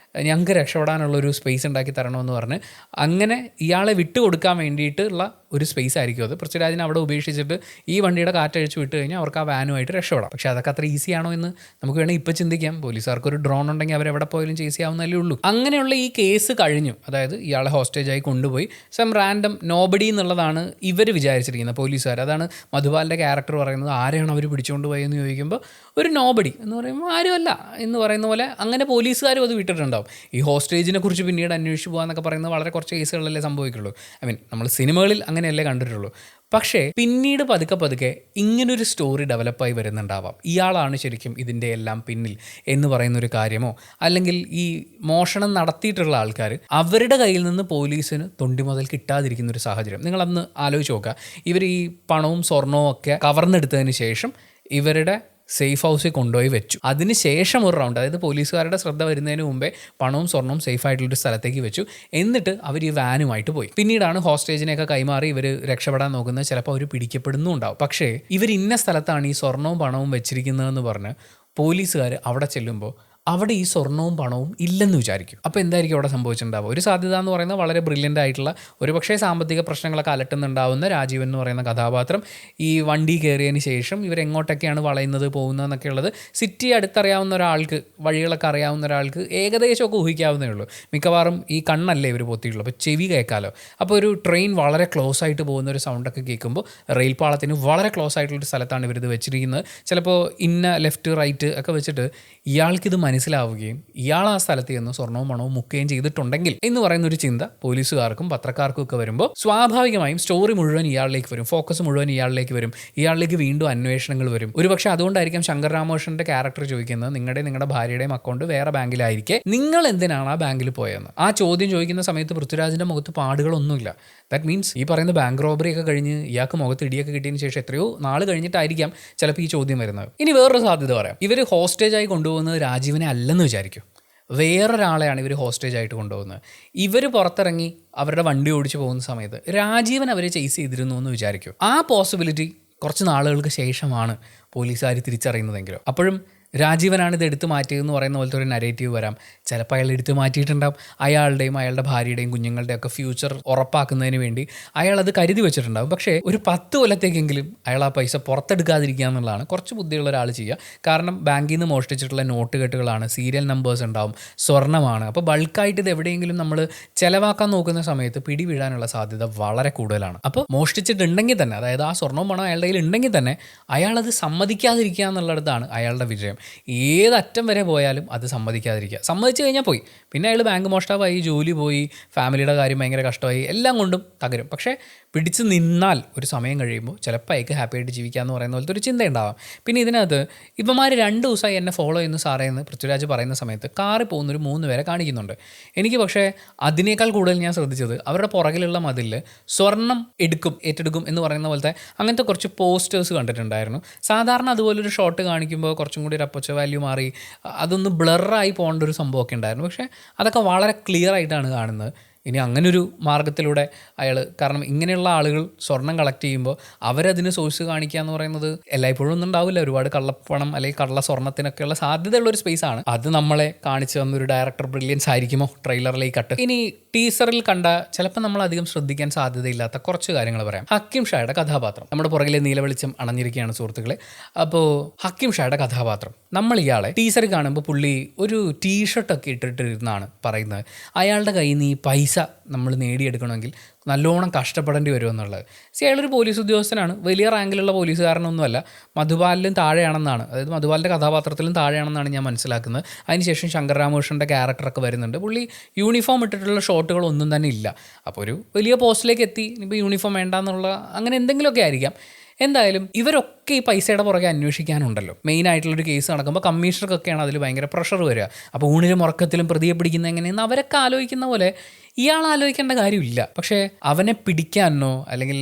ഞങ്ങൾക്ക് രക്ഷപ്പെടാനുള്ളൊരു സ്പേസ് ഉണ്ടാക്കി തരണമെന്ന് പറഞ്ഞ് അങ്ങനെ ഇയാളെ വിട്ടു കൊടുക്കാൻ വേണ്ടിയിട്ടുള്ള ഒരു സ്പേസ് ആയിരിക്കും അത്. പൃഥ്വിരാജിനെ അവിടെ ഉപേക്ഷിച്ചിട്ട് ഈ വണ്ടിയുടെ കാറ്റഴിച്ച് വിട്ട് കഴിഞ്ഞാൽ അവർക്ക് ആ വാനുമായിട്ട് രക്ഷപ്പെടാം. പക്ഷേ അതൊക്കെ അത്ര ഈസി ആണോ എന്ന് നമുക്ക് വേണമെങ്കിൽ ഇപ്പോൾ ചിന്തിക്കാം. പോലീസുകാർക്ക് ഒരു ഡ്രോൺ ഉണ്ടെങ്കിൽ അവരെവിടെ പോയാലും ചേസ് ചെയ്യാവുന്നതല്ലേ ഉള്ളൂ. അങ്ങനെയുള്ള ഈ കേസ് കഴിഞ്ഞു, അതായത് ഇയാളെ ഹോസ്റ്റേജായി കൊണ്ടുപോയി സം റാൻഡം നോബഡി എന്നുള്ളതാണ് ഇവർ വിചാരിച്ചിരിക്കുന്നത് പോലീസുകാർ. അതാണ് മധുപാലിൻ്റെ ക്യാരക്ടർ പറയുന്നത്. ആരെയാണ് അവർ പിടിച്ചുകൊണ്ട് പോയെന്ന് ചോദിക്കുമ്പോൾ ഒരു നോബഡി എന്ന് പറയുമ്പോൾ ആരുമല്ല എന്ന് പറയുന്ന പോലെ അങ്ങനെ പോലീസുകാരും അത് വിട്ടിട്ടുണ്ടാവും. ഈ ഹോസ്റ്റേജിനെ കുറിച്ച് പിന്നീട് അന്വേഷിച്ച് പോകാന്നൊക്കെ പറയുന്നത് വളരെ കുറച്ച് കേസുകളിലല്ലേ സംഭവിക്കുള്ളൂ. നമ്മൾ സിനിമകളിൽ അങ്ങനെയല്ലേ കണ്ടിട്ടുള്ളൂ. പക്ഷേ പിന്നീട് പതുക്കെ ഇങ്ങനൊരു സ്റ്റോറി ഡെവലപ്പായി വരുന്നുണ്ടാവാം. ഇയാളാണ് ശരിക്കും ഇതിൻ്റെ എല്ലാം പിന്നിൽ എന്ന് പറയുന്നൊരു കാര്യമോ, അല്ലെങ്കിൽ ഈ മോഷണം നടത്തിയിട്ടുള്ള ആൾക്കാർ അവരുടെ കയ്യിൽ നിന്ന് പോലീസിന് തൊണ്ടി മുതൽ കിട്ടാതിരിക്കുന്നൊരു സാഹചര്യം നിങ്ങളന്ന് ആലോചിച്ച് നോക്കുക. ഇവർ ഈ പണവും സ്വർണവും ഒക്കെ കവർന്നെടുത്തതിന് ശേഷം ഇവരുടെ സേഫ് ഹൗസിൽ കൊണ്ടുപോയി വെച്ചു. അതിന് ശേഷം ഒരു റൗണ്ട്, അതായത് പോലീസുകാരുടെ ശ്രദ്ധ വരുന്നതിന് മുമ്പേ പണവും സ്വർണവും സേഫ് ആയിട്ടുള്ളൊരു സ്ഥലത്തേക്ക് വെച്ചു. എന്നിട്ട് അവർ ഈ വാനുമായിട്ട് പോയി. പിന്നീടാണ് ഹോസ്റ്റേജിനെയൊക്കെ കൈമാറി ഇവർ രക്ഷപ്പെടാൻ നോക്കുന്നത്. ചിലപ്പോൾ അവർ പിടിക്കപ്പെടുന്നുണ്ടാവും. പക്ഷേ ഇവർ ഇന്ന സ്ഥലത്താണ് ഈ സ്വർണവും പണവും വെച്ചിരിക്കുന്നതെന്ന് പറഞ്ഞ് പോലീസുകാർ അവിടെ ചെല്ലുമ്പോൾ അവിടെ ഈ സ്വർണവും പണവും ഇല്ലെന്ന് വിചാരിക്കും. അപ്പോൾ എന്തായിരിക്കും അവിടെ സംഭവിച്ചിട്ടുണ്ടാവുക? ഒരു സാധ്യത എന്ന് പറയുന്നത് വളരെ ബ്രില്യൻ്റ് ആയിട്ടുള്ള ഒരുപക്ഷേ സാമ്പത്തിക പ്രശ്നങ്ങളൊക്കെ അലട്ടുന്നുണ്ടാവുന്ന രാജീവൻ എന്ന് പറയുന്ന കഥാപാത്രം ഈ വണ്ടി കയറിയതിന് ശേഷം ഇവരെങ്ങോട്ടൊക്കെയാണ് വളയുന്നത് പോകുന്നതെന്നൊക്കെ ഉള്ളത് സിറ്റി അടുത്തറിയാവുന്ന ഒരാൾക്ക്, വഴികളൊക്കെ അറിയാവുന്ന ഒരാൾക്ക് ഏകദേശമൊക്കെ ഊഹിക്കാവുന്നേ ഉള്ളൂ. മിക്കവാറും ഈ കണ്ണല്ലേ ഇവർ പൊത്തിയിട്ടുള്ളൂ, അപ്പോൾ ചെവി കേൾക്കാമല്ലോ. അപ്പോൾ ഒരു ട്രെയിൻ വളരെ ക്ലോസ് ആയിട്ട് പോകുന്ന ഒരു സൗണ്ടൊക്കെ കേൾക്കുമ്പോൾ റെയിൽ പാളത്തിന് വളരെ ക്ലോസ് ആയിട്ടുള്ളൊരു സ്ഥലത്താണ് ഇവരിത് വെച്ചിരിക്കുന്നത്. ചിലപ്പോൾ ഇന്ന ലെഫ്റ്റ് റൈറ്റ് ഒക്കെ വെച്ചിട്ട് ഇയാൾക്കിത് മനസ്സിലാവുകയും ഇയാൾ ആ സ്ഥലത്ത് ചെന്ന് സ്വർണവും പണവും മുക്കുകയും ചെയ്തിട്ടുണ്ടെങ്കിൽ എന്ന് പറയുന്ന ഒരു ചിന്ത പോലീസുകാർക്കും പത്രക്കാർക്കും ഒക്കെ വരുമ്പോൾ സ്വാഭാവികമായും സ്റ്റോറി മുഴുവൻ ഇയാളിലേക്ക് വരും, ഫോക്കസ് മുഴുവൻ ഇയാളിലേക്ക് വരും, ഇയാളിലേക്ക് വീണ്ടും അന്വേഷണങ്ങൾ വരും. ഒരുപക്ഷെ അതുകൊണ്ടായിരിക്കും ശങ്കർ രാമകൃഷ്ണന്റെ ക്യാരക്ടർ ചോദിക്കുന്നത്, നിങ്ങളുടെ ഭാര്യയുടെയും അക്കൗണ്ട് വേറെ ബാങ്കിലായിരിക്കെ നിങ്ങൾ എന്തിനാണ് ആ ബാങ്കിൽ പോയെന്ന്. ആ ചോദ്യം ചോദിക്കുന്ന സമയത്ത് പൃഥ്വിരാജിന്റെ മുഖത്ത് പാടുകളൊന്നുമില്ല. ദാറ്റ് മീൻസ് ഈ പറയുന്ന ബാങ്ക് റോബറി ഒക്കെ കഴിഞ്ഞ് ഇയാൾക്ക് മുഖത്ത് ഇടിയൊക്കെ കിട്ടിയതിന് ശേഷം എത്രയോ നാൾ കഴിഞ്ഞിട്ടായിരിക്കാം ചിലപ്പോൾ ഈ ചോദ്യം വരുന്നത്. ഇനി വേറൊരു സാധ്യത പറയാം. ഇവർ ഹോസ്റ്റേജായി കൊണ്ടുപോകുന്നത് രാജീവനെ അല്ലെന്ന് വിചാരിക്കും, വേറൊരാളെയാണ് ഇവർ ഹോസ്റ്റേജ് ആയിട്ട് കൊണ്ടുപോകുന്നത്. ഇവർ പുറത്തിറങ്ങി അവരുടെ വണ്ടി ഓടിച്ച് പോകുന്ന സമയത്ത് രാജീവൻ അവരെ ചേസ് ചെയ്തിരുന്നു എന്ന് വിചാരിക്കും. ആ പോസിബിലിറ്റി കുറച്ച് നാളുകൾക്ക് ശേഷമാണ് പോലീസുകാർ തിരിച്ചറിയുന്നതെങ്കിലും അപ്പോഴും രാജീവനാണ് ഇത് എടുത്തു മാറ്റിയതെന്ന് പറയുന്ന പോലത്തെ ഒരു നരേറ്റീവ് വരാം. ചിലപ്പോൾ അയാൾ എടുത്തു മാറ്റിയിട്ടുണ്ടാവും. അയാളുടെയും അയാളുടെ ഭാര്യയുടെയും കുഞ്ഞുങ്ങളുടെയും ഒക്കെ ഫ്യൂച്ചർ ഉറപ്പാക്കുന്നതിന് വേണ്ടി അയാൾ അത് കരുതി വെച്ചിട്ടുണ്ടാവും. പക്ഷേ ഒരു 10 കൊല്ലത്തേക്കെങ്കിലും അയാൾ ആ പൈസ പുറത്തെടുക്കാതിരിക്കുക എന്നുള്ളതാണ് കുറച്ച് ബുദ്ധിയുള്ള ഒരാൾ ചെയ്യുക. കാരണം ബാങ്കിൽ നിന്ന് മോഷ്ടിച്ചിട്ടുള്ള നോട്ട് കെട്ടുകളാണ്, സീരിയൽ നമ്പേഴ്സ് ഉണ്ടാവും, സ്വർണ്ണമാണ്. അപ്പോൾ ബൾക്കായിട്ട് ഇത് എവിടെയെങ്കിലും നമ്മൾ ചിലവാക്കാൻ നോക്കുന്ന സമയത്ത് പിടി വീഴാനുള്ള സാധ്യത വളരെ കൂടുതലാണ്. അപ്പോൾ മോഷ്ടിച്ചിട്ടുണ്ടെങ്കിൽ തന്നെ, അതായത് ആ സ്വർണ്ണവും പണം അയാളുടെ കയ്യിൽ ഉണ്ടെങ്കിൽ തന്നെ അയാളത് സമ്മതിക്കാതിരിക്കുക എന്നുള്ളിടത്താണ് അയാളുടെ വിജയം. ഏതറ്റം വരെ പോയാലും അത് സമ്മതിക്കാതിരിക്കുക. സമ്മതിച്ചു കഴിഞ്ഞാൽ പോയി, പിന്നെ അയാൾ ബാങ്ക് മോഷ്ടാവായി, ജോലി പോയി, ഫാമിലിയുടെ കാര്യം ഭയങ്കര കഷ്ടമായി, എല്ലാം കൊണ്ടും തകരും. പക്ഷേ പിടിച്ച് നിന്നാൽ ഒരു സമയം കഴിയുമ്പോൾ ചിലപ്പോൾ അയക്ക് ഹാപ്പി ആയിട്ട് ജീവിക്കാമെന്ന് പറയുന്ന പോലത്തെ ഒരു ചിന്ത ഉണ്ടാവാം. പിന്നെ ഇതിനകത്ത് ഇവന്മാർ 2 ദിവസമായി എന്നെ ഫോളോ ചെയ്യുന്നു സാറേ എന്ന് പൃഥ്വിരാജ് പറയുന്ന സമയത്ത് കാറിൽ പോകുന്നൊരു 3 പേരെ കാണിക്കുന്നുണ്ട്. എനിക്ക് പക്ഷേ അതിനേക്കാൾ കൂടുതൽ ഞാൻ ശ്രദ്ധിച്ചത് അവരുടെ പുറകിലുള്ള മതിലിൽ സ്വർണം ഏറ്റെടുക്കും എന്ന് പറയുന്ന പോലത്തെ അങ്ങനത്തെ കുറച്ച് പോസ്റ്റേഴ്സ് കണ്ടിട്ടുണ്ടായിരുന്നു. സാധാരണ അതുപോലൊരു ഷോട്ട് കാണിക്കുമ്പോൾ കുറച്ചും കൂടി ഒരു അപ്പച്ച വാല്യൂ മാറി അതൊന്ന് ബ്ലറായി പോകേണ്ട ഒരു സംഭവമൊക്കെ ഉണ്ടായിരുന്നു. പക്ഷേ അതൊക്കെ വളരെ ക്ലിയർ ആയിട്ടാണ് കാണുന്നത്. ഇനി അങ്ങനൊരു മാർഗ്ഗത്തിലൂടെ അയാൾ, കാരണം ഇങ്ങനെയുള്ള ആളുകൾ സ്വർണം കളക്ട് ചെയ്യുമ്പോൾ അവരതിന് സോഴ്സ് കാണിക്കുക എന്ന് പറയുന്നത് എല്ലായ്പ്പോഴും ഒന്നും ഉണ്ടാവില്ല. ഒരുപാട് കള്ളപ്പണം അല്ലെങ്കിൽ കള്ള സ്വർണ്ണത്തിനൊക്കെയുള്ള സാധ്യതയുള്ളൊരു സ്പേസാണ്. അത് നമ്മളെ കാണിച്ചു തന്നൊരു ഡയറക്ടർ ബ്രില്യൻസ് ആയിരിക്കുമോ ട്രെയിലറിലേക്ക് കട്ട്. ഇനി ടീസറിൽ കണ്ട ചിലപ്പോൾ നമ്മൾ അധികം ശ്രദ്ധിക്കാൻ സാധ്യതയില്ലാത്ത കുറച്ച് കാര്യങ്ങൾ പറയാം. ഹക്കീം ഷായുടെ കഥാപാത്രം, നമ്മുടെ പുറകിലെ നീലവെളിച്ചം അണഞ്ഞിരിക്കുകയാണ് സുഹൃത്തുക്കളെ. അപ്പോൾ ഹക്കീം ഷായുടെ കഥാപാത്രം, നമ്മൾ ഇയാളെ ടീസർ കാണുമ്പോൾ പുള്ളി ഒരു ടീഷർട്ടൊക്കെ ഇട്ടിട്ടിരുന്നാണ് പറയുന്നത്. അയാളുടെ കയ്യിൽ നിന്ന് ഈ പൈസ നമ്മൾ നേടിയെടുക്കണമെങ്കിൽ നല്ലോണം കഷ്ടപ്പെടേണ്ടി വരുമെന്നുള്ളത്. അയാളൊരു പോലീസ് ഉദ്യോഗസ്ഥനാണ്, വലിയ റാങ്കിലുള്ള പോലീസുകാരനൊന്നുമല്ല, മധുപാലിലും താഴെയാണെന്നാണ്, അതായത് മധുപാലിൻ്റെ കഥാപാത്രത്തിലും താഴെയാണെന്നാണ് ഞാൻ മനസ്സിലാക്കുന്നത്. അതിനുശേഷം ശങ്കർ രാമകൃഷ്ണൻ്റെ ക്യാരക്ടറൊക്കെ വരുന്നുണ്ട്. പുള്ളി യൂണിഫോം ഇട്ടിട്ടുള്ള ഷോട്ടുകളൊന്നും തന്നെ ഇല്ല. അപ്പോൾ ഒരു വലിയ പോസ്റ്റിലേക്ക് എത്തി, ഇപ്പോൾ യൂണിഫോം വേണ്ടാന്നുള്ള അങ്ങനെ എന്തെങ്കിലുമൊക്കെ ആയിരിക്കാം. എന്തായാലും ഇവരൊക്കെ ഈ പൈസയുടെ പുറകെ അന്വേഷിക്കാനുണ്ടല്ലോ. മെയിനായിട്ടുള്ളൊരു കേസ് നടക്കുമ്പോൾ കമ്മീഷണർക്കൊക്കെയാണ് അതിൽ ഭയങ്കര പ്രഷർ വരിക. അപ്പോൾ ഊണിലും ഉറക്കത്തിലും പ്രതിയെ പിടിക്കുന്ന എങ്ങനെയെന്ന് അവരൊക്കെ ആലോചിക്കുന്ന പോലെ ഇയാൾ ആലോചിക്കേണ്ട കാര്യമില്ല. പക്ഷേ അവനെ പിടിക്കാനോ അല്ലെങ്കിൽ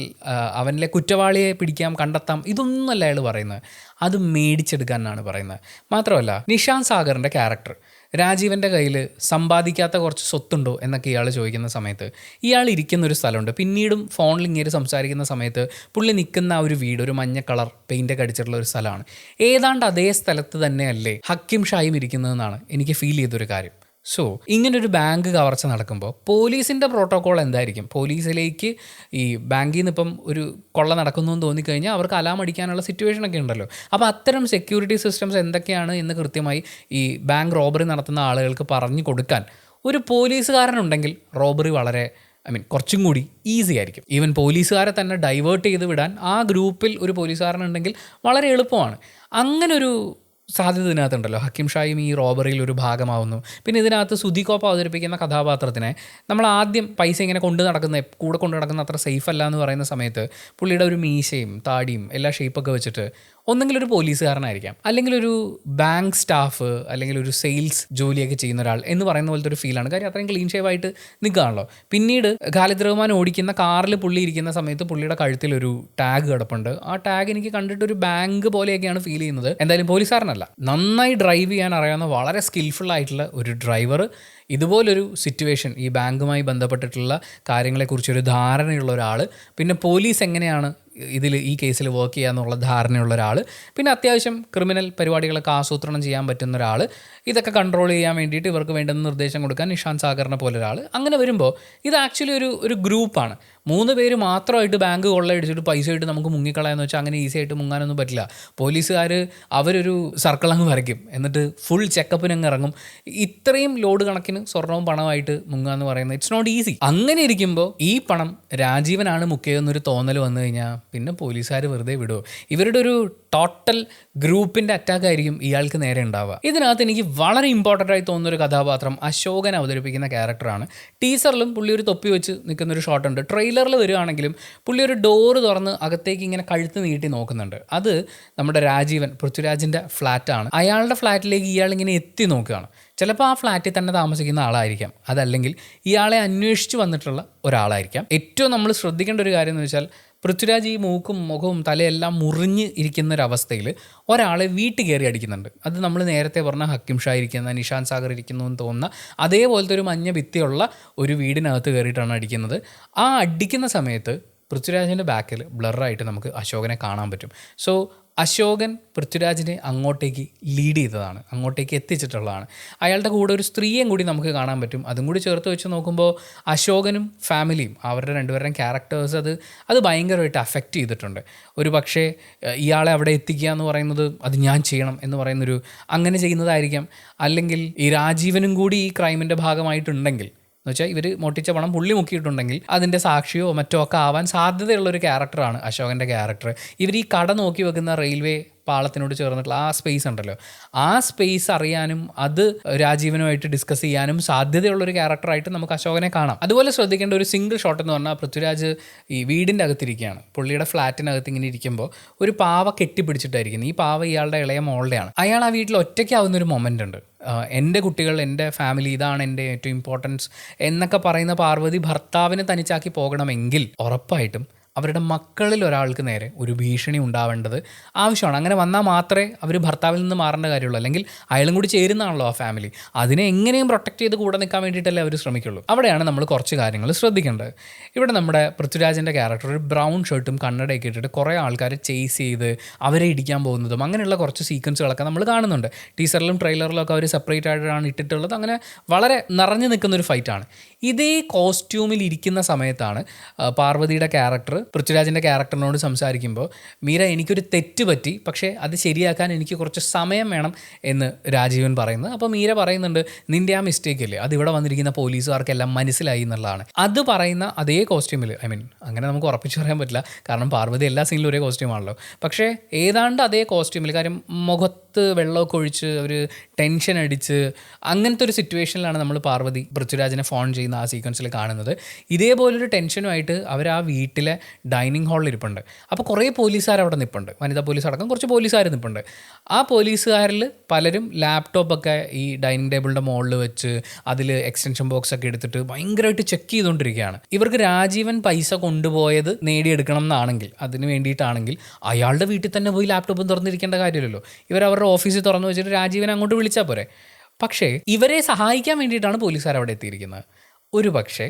അവനിലെ കുറ്റവാളിയെ പിടിക്കാം, കണ്ടെത്താം, ഇതൊന്നുമല്ല അയാൾ പറയുന്നത്. അത് മേടിച്ചെടുക്കാനാണ് പറയുന്നത്. മാത്രമല്ല നിഷാന്ത് സാഗറിൻ്റെ ക്യാരക്ടർ, രാജീവൻ്റെ കയ്യിൽ സമ്പാദിക്കാത്ത കുറച്ച് സ്വത്തുണ്ടോ എന്നൊക്കെ ഇയാൾ ചോദിക്കുന്ന സമയത്ത് ഇയാൾ ഇരിക്കുന്നൊരു സ്ഥലമുണ്ട്. പിന്നീടും ഫോണിൽ ഇങ്ങനെ സംസാരിക്കുന്ന സമയത്ത് പുള്ളി നിൽക്കുന്ന ആ ഒരു വീട് ഒരു മഞ്ഞ കളർ പെയിൻ്റൊക്കെ അടിച്ചിട്ടുള്ള ഒരു സ്ഥലമാണ്. ഏതാണ്ട് അതേ സ്ഥലത്ത് തന്നെയല്ലേ ഹക്കീം ഷായും ഇരിക്കുന്നതെന്നാണ് എനിക്ക് ഫീൽ ചെയ്തൊരു കാര്യം. സോ ഇങ്ങനൊരു ബാങ്ക് കവർച്ച നടക്കുമ്പോൾ പോലീസിൻ്റെ പ്രോട്ടോക്കോൾ എന്തായിരിക്കും? പോലീസിലേക്ക് ഈ ബാങ്കിൽ നിന്ന് ഇപ്പം ഒരു കൊള്ള നടക്കുന്നു എന്ന് തോന്നിക്കഴിഞ്ഞാൽ അവർക്ക് അലാം അടിക്കാനുള്ള സിറ്റുവേഷനൊക്കെ ഉണ്ടല്ലോ. അപ്പോൾ അത്തരം സെക്യൂരിറ്റി സിസ്റ്റംസ് എന്തൊക്കെയാണ് എന്ന് കൃത്യമായി ഈ ബാങ്ക് റോബറി നടത്തുന്ന ആളുകൾക്ക് പറഞ്ഞു കൊടുക്കാൻ ഒരു പോലീസുകാരനുണ്ടെങ്കിൽ റോബറി വളരെ കുറച്ചും കൂടി ഈസി ആയിരിക്കും. ഈവൻ പോലീസുകാരെ തന്നെ ഡൈവേർട്ട് ചെയ്ത് വിടാൻ ആ ഗ്രൂപ്പിൽ ഒരു പോലീസുകാരനുണ്ടെങ്കിൽ വളരെ എളുപ്പമാണ്. അങ്ങനൊരു സാധ്യത ഇതിനകത്തുണ്ടല്ലോ. ഹക്കീം ഷായും ഈ റോബറിയിൽ ഒരു ഭാഗമാവുന്നു. പിന്നെ ഇതിനകത്ത് സുധികോപ്പ് അവതരിപ്പിക്കുന്ന കഥാപാത്രത്തിനെ നമ്മൾ ആദ്യം പൈസ ഇങ്ങനെ കൂടെ കൊണ്ടു നടക്കുന്ന അത്ര സേഫ് അല്ല എന്ന് പറയുന്ന സമയത്ത് പുള്ളിയുടെ ഒരു മീശയും താടിയും എല്ലാ ഷേപ്പൊക്കെ വെച്ചിട്ട് ഒന്നെങ്കിൽ ഒരു പോലീസുകാരനായിരിക്കാം, അല്ലെങ്കിൽ ഒരു ബാങ്ക് സ്റ്റാഫ്, അല്ലെങ്കിൽ ഒരു സെയിൽസ് ജോലിയൊക്കെ ചെയ്യുന്ന ഒരാൾ എന്ന് പറയുന്ന പോലത്തെ ഒരു ഫീലാണ്. കാര്യം അത്രയും ക്ലീൻ ഷേവ് ആയിട്ട് നിൽക്കുകയാണല്ലോ. പിന്നീട് ഖാലിദ് റഹ്മാൻ ഓടിക്കുന്ന കാറിൽ പുള്ളി ഇരിക്കുന്ന സമയത്ത് പുള്ളിയുടെ കഴുത്തിലൊരു ടാഗ് കിടപ്പുണ്ട്. ആ ടാഗ് എനിക്ക് കണ്ടിട്ട് ഒരു ബാങ്ക് പോലെയൊക്കെയാണ് ഫീൽ ചെയ്യുന്നത്. എന്തായാലും പോലീസുകാരനല്ല, നന്നായി ഡ്രൈവ് ചെയ്യാൻ അറിയാവുന്ന വളരെ സ്കിൽഫുൾ ആയിട്ടുള്ള ഒരു ഡ്രൈവർ ഇതുപോലൊരു സിറ്റുവേഷൻ, ഈ ബാങ്കുമായി ബന്ധപ്പെട്ടിട്ടുള്ള കാര്യങ്ങളെക്കുറിച്ചൊരു ധാരണയുള്ള ഒരാൾ, പിന്നെ പോലീസ് എങ്ങനെയാണ് ഈ കേസിൽ വർക്ക് ചെയ്യാന്നുള്ള ധാരണയുള്ള ഒരാൾ, പിന്നെ അത്യാവശ്യം ക്രിമിനൽ പരിപാടികളൊക്കെ ആസൂത്രണം ചെയ്യാൻ പറ്റുന്ന ഒരാൾ, ഇതൊക്കെ കൺട്രോൾ ചെയ്യാൻ വേണ്ടിയിട്ട് ഇവർക്ക് വേണ്ടുന്ന നിർദ്ദേശം കൊടുക്കാൻ നിഷാന്ത് സാഗറിനെ പോലെ ഒരാൾ. അങ്ങനെ വരുമ്പോൾ ഇത് ആക്ച്വലി ഒരു ഗ്രൂപ്പാണ്. 3 പേര് മാത്രമായിട്ട് ബാങ്ക് കൊള്ളയടിച്ചിട്ട് പൈസ ആയിട്ട് നമുക്ക് മുങ്ങിക്കളയാന്ന് വെച്ചാൽ അങ്ങനെ ഈസി ആയിട്ട് മുങ്ങാനൊന്നും പറ്റില്ല. പോലീസുകാർ അവരൊരു സർക്കിൾ അങ്ങ് വരയ്ക്കും, എന്നിട്ട് ഫുൾ ചെക്കപ്പിന് അങ്ങ് ഇറങ്ങും. ഇത്രയും ലോഡ് കണക്കിന് സ്വർണവും പണമായിട്ട് മുങ്ങുക എന്ന് പറയുന്നത് ഇറ്റ്സ് നോട്ട് ഈസി. അങ്ങനെ ഇരിക്കുമ്പോൾ ഈ പണം രാജീവനാണ് മുക്കിയതെന്നൊരു തോന്നൽ വന്നു കഴിഞ്ഞാൽ പിന്നെ പോലീസുകാർ വെറുതെ വിടുമോ? ഇവരുടെ ഒരു ടോട്ടൽ ഗ്രൂപ്പിൻ്റെ അറ്റാക്ക് ആയിരിക്കും ഇയാൾക്ക് നേരെ ഉണ്ടാവുക. ഇതിനകത്ത് എനിക്ക് വളരെ ഇമ്പോർട്ടൻ്റ് ആയി തോന്നുന്നൊരു കഥാപാത്രം അശോകൻ അവതരിപ്പിക്കുന്ന ക്യാരക്ടറാണ്. ടീസറിലും പുള്ളി ഒരു തൊപ്പി വെച്ച് നിൽക്കുന്നൊരു ഷോട്ടുണ്ട്. ട്രെയിലറിൽ വരുവാണെങ്കിലും പുള്ളി ഒരു ഡോറ് തുറന്ന് അകത്തേക്ക് ഇങ്ങനെ കഴുത്ത് നീട്ടി നോക്കുന്നുണ്ട്. അത് നമ്മുടെ രാജീവൻ, പൃഥ്വിരാജിൻ്റെ ഫ്ലാറ്റാണ്. അയാളുടെ ഫ്ലാറ്റിലേക്ക് ഇയാളിങ്ങനെ എത്തി നോക്കുകയാണ്. ചിലപ്പോൾ ആ ഫ്ലാറ്റിൽ തന്നെ താമസിക്കുന്ന ആളായിരിക്കാം, അതല്ലെങ്കിൽ ഇയാളെ അന്വേഷിച്ച് വന്നിട്ടുള്ള ഒരാളായിരിക്കാം. ഏറ്റവും നമ്മൾ ശ്രദ്ധിക്കേണ്ട ഒരു കാര്യം എന്ന് വെച്ചാൽ പൃഥ്വിരാജ് ഈ മൂക്കും മുഖവും തലയെല്ലാം മുറിഞ്ഞ് ഇരിക്കുന്ന ഒരവസ്ഥയിൽ ഒരാളെ വീട്ടിൽ കയറി അടിക്കുന്നുണ്ട്. അത് നമ്മൾ നേരത്തെ പറഞ്ഞ ഹക്കിം ഷാ ഇരിക്കുന്ന, നിഷാന്ത് സാഗർ ഇരിക്കുന്നു എന്ന് തോന്നുന്ന അതേപോലത്തെ ഒരു മഞ്ഞ ഭിത്തിയുള്ള ഒരു വീടിനകത്ത് കയറിയിട്ടാണ് അടിക്കുന്നത്. ആ അടിക്കുന്ന സമയത്ത് പൃഥ്വിരാജിൻ്റെ ബാക്കിൽ ബ്ലറായിട്ട് നമുക്ക് അശോകനെ കാണാൻ പറ്റും. സോ അശോകൻ പൃഥ്വിരാജിനെ അങ്ങോട്ടേക്ക് ലീഡ് ചെയ്തതാണ്, അങ്ങോട്ടേക്ക് എത്തിച്ചിട്ടുള്ളതാണ്. അയാളുടെ കൂടെ ഒരു സ്ത്രീയും കൂടി നമുക്ക് കാണാൻ പറ്റും. അതും കൂടി ചേർത്ത് വെച്ച് നോക്കുമ്പോൾ അശോകനും ഫാമിലിയും അവരുടെ രണ്ടുപേരുടെയും ക്യാരക്ടേഴ്സ് അത് ഭയങ്കരമായിട്ട് അഫക്റ്റ് ചെയ്തിട്ടുണ്ട്. ഒരു പക്ഷേ ഇയാളെ അവിടെ എത്തിക്കുക എന്ന് പറയുന്നത് അത് ഞാൻ ചെയ്യണം എന്ന് പറയുന്നൊരു അങ്ങനെ ചെയ്യുന്നതായിരിക്കാം. അല്ലെങ്കിൽ ഈ രാജീവനും കൂടി ഈ ക്രൈമിൻ്റെ ഭാഗമായിട്ടുണ്ടെങ്കിൽ എന്ന് വെച്ചാൽ ഇവർ മോട്ടിച്ച പണം പുള്ളി മുക്കിയിട്ടുണ്ടെങ്കിൽ അതിൻ്റെ സാക്ഷിയോ മറ്റോ ഒക്കെ ആവാൻ സാധ്യതയുള്ളൊരു ക്യാരക്ടറാണ് അശോകൻ്റെ ക്യാരക്ടർ. ഇവർ ഈ കട നോക്കി വെക്കുന്ന റെയിൽവേ പാളത്തിനോട് ചേർന്നിട്ടുള്ള ആ സ്പേസ് ഉണ്ടല്ലോ, ആ സ്പേസ് അറിയാനും അത് രാജീവനുമായിട്ട് ഡിസ്കസ് ചെയ്യാനും സാധ്യതയുള്ളൊരു ക്യാരക്ടറായിട്ട് നമുക്ക് അശോകനെ കാണാം. അതുപോലെ ശ്രദ്ധിക്കേണ്ട ഒരു സിംഗിൾ ഷോട്ട് എന്ന് പറഞ്ഞാൽ പൃഥ്വിരാജ് ഈ വീടിൻ്റെ അകത്തിരിക്കുകയാണ്. പുള്ളിയുടെ ഫ്ലാറ്റിനകത്ത് ഇങ്ങനെ ഇരിക്കുമ്പോൾ ഒരു പാവ കെട്ടിപ്പിടിച്ചിട്ടായിരിക്കുന്നത്. ഈ പാവ ഇയാളുടെ ഇളയ മോളുടെയാണ്. അയാൾ ആ വീട്ടിൽ ഒറ്റയ്ക്കാവുന്നൊരു മൊമെൻ്റ് ഉണ്ട്. എൻ്റെ കുട്ടികൾ, എൻ്റെ ഫാമിലി, ഇതാണ് എൻ്റെ ഏറ്റവും ഇമ്പോർട്ടൻസ് എന്നൊക്കെ പറയുന്ന പാർവതി ഭർത്താവിനെ തനിച്ചാക്കി പോകണമെങ്കിൽ ഉറപ്പായിട്ടും അവരുടെ മക്കളിൽ ഒരാൾക്ക് നേരെ ഒരു ഭീഷണി ഉണ്ടാവേണ്ടത് ആവശ്യമാണ്. അങ്ങനെ വന്നാൽ മാത്രമേ അവർ ഭർത്താവിൽ നിന്ന് മാറേണ്ട കാര്യമുള്ളൂ. അല്ലെങ്കിൽ അയാളും കൂടി ചേരുന്നതാണല്ലോ ആ ഫാമിലി. അതിനെ എങ്ങനെയും പ്രൊട്ടക്റ്റ് ചെയ്ത് കൂടെ നിൽക്കാൻ വേണ്ടിയിട്ടല്ലേ അവർ ശ്രമിക്കുള്ളൂ. അവിടെയാണ് നമ്മൾ കുറച്ച് കാര്യങ്ങൾ ശ്രദ്ധിക്കേണ്ടത്. ഇവിടെ നമ്മുടെ പൃഥ്വിരാജിൻ്റെ ക്യാരക്ടർ ഒരു ബ്രൗൺ ഷർട്ടും കണ്ണടയൊക്കെ ഇട്ടിട്ട് കുറേ ആൾക്കാരെ ചേസ് ചെയ്ത് അവരെ ഇടിക്കാൻ പോകുന്നതും അങ്ങനെയുള്ള കുറച്ച് സീക്വൻസുകളൊക്കെ നമ്മൾ കാണുന്നുണ്ട്. ടീസറിലും ട്രെയിലറിലും ഒക്കെ അവർ സെപ്പറേറ്റ് ആയിട്ടാണ് ഇട്ടിട്ടുള്ളത്. അങ്ങനെ വളരെ നിറഞ്ഞു നിൽക്കുന്നൊരു ഫൈറ്റാണ്. ഇതേ കോസ്റ്റ്യൂമിൽ ഇരിക്കുന്ന സമയത്താണ് പാർവതിയുടെ ക്യാരക്ടർ പൃഥ്വിരാജിൻ്റെ ക്യാരക്ടറിനോട് സംസാരിക്കുമ്പോൾ മീര, എനിക്കൊരു തെറ്റ് പറ്റി, പക്ഷേ അത് ശരിയാക്കാൻ എനിക്ക് കുറച്ച് സമയം വേണം എന്ന് രാജീവൻ പറയുന്നത്. അപ്പോൾ മീര പറയുന്നുണ്ട്, നിൻ്റെ ആ മിസ്റ്റേക്ക് അല്ലേ അത് ഇവിടെ വന്നിരിക്കുന്ന പോലീസുകാർക്കെല്ലാം മനസ്സിലായി എന്നുള്ളതാണ്. അത് പറയുന്ന അതേ കോസ്റ്റ്യൂമിൽ, അങ്ങനെ നമുക്ക് ഉറപ്പിച്ച് പറയാൻ പറ്റില്ല, കാരണം പാർവതി എല്ലാ സീനിലും ഒരേ കോസ്റ്റ്യൂമാണല്ലോ. പക്ഷേ ഏതാണ്ട് അതേ കോസ്റ്റ്യൂമിൽ, കാര്യം മുഖത്ത് വെള്ളമൊക്കെ ഒഴിച്ച് ഒരു ടെൻഷൻ അടിച്ച് അങ്ങനത്തെ ഒരു സിറ്റുവേഷനിലാണ് നമ്മൾ പാർവതി പൃഥ്വിരാജിനെ ഫോൺ ചെയ്യുന്ന ആ സീക്വൻസിൽ കാണുന്നത്. ഇതേപോലൊരു ടെൻഷനുമായിട്ട് അവർ ആ വീട്ടിലെ ഡൈനിങ് ഹാളിൽ ഇരിപ്പുണ്ട്. അപ്പോൾ കുറേ പോലീസുകാർ അവിടെ നിൽപ്പുണ്ട്, വനിതാ പോലീസ് അടക്കം കുറച്ച് പോലീസുകാർ നിൽപ്പുണ്ട്. ആ പോലീസുകാരിൽ പലരും ലാപ്ടോപ്പൊക്കെ ഈ ഡൈനിങ് ടേബിളിൻ്റെ മുകളിൽ വെച്ച് അതിൽ എക്സ്റ്റൻഷൻ ബോക്സ് ഒക്കെ എടുത്തിട്ട് ഭയങ്കരമായിട്ട് ചെക്ക് ചെയ്തുകൊണ്ടിരിക്കുകയാണ്. ഇവർക്ക് രാജീവൻ പൈസ കൊണ്ടുപോയത് നേടിയെടുക്കണം എന്നാണെങ്കിൽ, അതിന് വേണ്ടിയിട്ടാണെങ്കിൽ അയാളുടെ വീട്ടിൽ തന്നെ പോയി ലാപ്ടോപ്പും തുറന്നിരിക്കേണ്ട കാര്യമില്ലല്ലോ. ഇവർ അവരുടെ ഓഫീസിൽ തുറന്നു വെച്ചിട്ട് രാജീവനെ അങ്ങോട്ട് വിളിച്ചാൽ പോരെ. പക്ഷേ ഇവരെ സഹായിക്കാൻ വേണ്ടിയിട്ടാണ് പോലീസുകാർ അവിടെ എത്തിയിരിക്കുന്നത്. ഒരു പക്ഷേ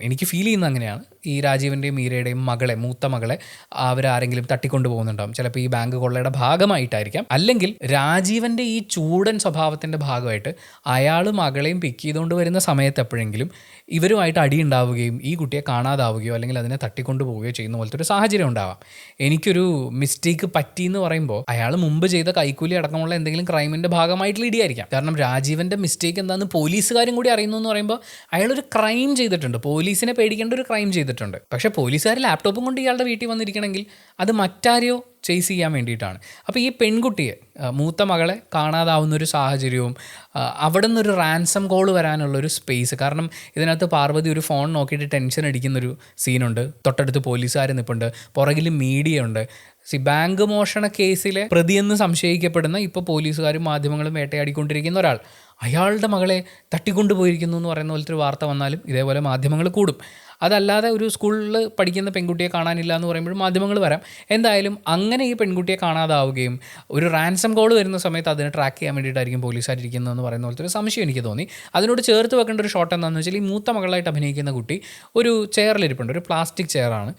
എനിക്ക് ഫീൽ ചെയ്യുന്നത് അങ്ങനെയാണ്. ഈ രാജീവൻ്റെയും മീരയുടെയും മകളെ, മൂത്ത മകളെ അവരാരെങ്കിലും തട്ടിക്കൊണ്ടു പോകുന്നുണ്ടാവും. ചിലപ്പോൾ ഈ ബാങ്ക് കൊള്ളയുടെ ഭാഗമായിട്ടായിരിക്കാം. അല്ലെങ്കിൽ രാജീവൻ്റെ ഈ ചൂടൻ സ്വഭാവത്തിൻ്റെ ഭാഗമായിട്ട് അയാൾ മകളെയും പിക്ക് ചെയ്തുകൊണ്ട് വരുന്ന സമയത്ത് എപ്പോഴെങ്കിലും ഇവരുമായിട്ട് അടിയുണ്ടാവുകയും ഈ കുട്ടിയെ കാണാതാവുകയോ അല്ലെങ്കിൽ അതിനെ തട്ടിക്കൊണ്ടു പോവുകയോ ചെയ്യുന്ന പോലത്തെ ഒരു സാഹചര്യം ഉണ്ടാവാം. എനിക്കൊരു മിസ്റ്റേക്ക് പറ്റിയെന്ന് പറയുമ്പോൾ അയാൾ മുമ്പ് ചെയ്ത കൈക്കൂലി അടക്കമുള്ള എന്തെങ്കിലും ക്രൈമിൻ്റെ ഭാഗമായിട്ടുള്ള ഇടിയായിരിക്കാം. കാരണം രാജീവൻ്റെ മിസ്റ്റേക്ക് എന്താണെന്ന് പോലീസുകാരും കൂടി അറിയുന്നു എന്ന് പറയുമ്പോൾ അയാളൊരു ക്രൈം ചെയ്തിട്ടുണ്ട്, പോലീസിനെ പേടിക്കേണ്ട ഒരു ക്രൈം ചെയ്തിട്ടുണ്ട്. പക്ഷേ പോലീസുകാർ ലാപ്ടോപ്പും കൊണ്ട് ഇയാളുടെ വീട്ടിൽ വന്നിരിക്കണമെങ്കിൽ അത് മറ്റാരെയോ ചേസ് ചെയ്യാൻ വേണ്ടിയിട്ടാണ്. അപ്പോൾ ഈ പെൺകുട്ടിയെ, മൂത്ത മകളെ കാണാതാവുന്നൊരു സാഹചര്യവും അവിടെ നിന്നൊരു റാൻസം കോൾ വരാനുള്ളൊരു സ്പേസ്. കാരണം ഇതിനകത്ത് പാർവതി ഒരു ഫോൺ നോക്കിയിട്ട് ടെൻഷൻ അടിക്കുന്നൊരു സീനുണ്ട്. തൊട്ടടുത്ത് പോലീസുകാർ നിൽപ്പുണ്ട്, പുറകിൽ മീഡിയ ഉണ്ട്. ബാങ്ക് മോഷണ കേസിലെ പ്രതിയെന്ന് സംശയിക്കപ്പെടുന്ന ഇപ്പോൾ പോലീസുകാരും മാധ്യമങ്ങളും വേട്ടയാടിക്കൊണ്ടിരിക്കുന്ന ഒരാൾ അയാളുടെ മകളെ തട്ടിക്കൊണ്ടുപോയിരിക്കുന്നു എന്ന് പറയുന്ന പോലത്തെ ഒരു വാർത്ത വന്നാലും ഇതേപോലെ മാധ്യമങ്ങൾ കൂടും. അതല്ലാതെ ഒരു സ്കൂളിൽ പഠിക്കുന്ന പെൺകുട്ടിയെ കാണാനില്ല എന്ന് പറയുമ്പോൾ മാധ്യമങ്ങൾ വരാം. എന്തായാലും അങ്ങനെ ഈ പെൺകുട്ടിയെ കാണാതാവുകയും ഒരു റാൻസം കോൾ വരുന്ന സമയത്ത് അതിനെ ട്രാക്ക് ചെയ്യാൻ വേണ്ടിയിട്ടായിരിക്കും പോലീസുകാരിയിരിക്കുന്നതെന്ന് പറയുന്ന പോലത്തെ ഒരു സംശയം എനിക്ക് തോന്നി. അതിനോട് ചേർത്ത് വെക്കേണ്ട ഒരു ഷോട്ട് എന്താണെന്ന് വെച്ചാൽ ഈ മൂത്ത മകളായിട്ട് അഭിനയിക്കുന്ന കുട്ടി ഒരു ചെയറിലിരിപ്പുണ്ട്, ഒരു പ്ലാസ്റ്റിക് ചെയറാണ്.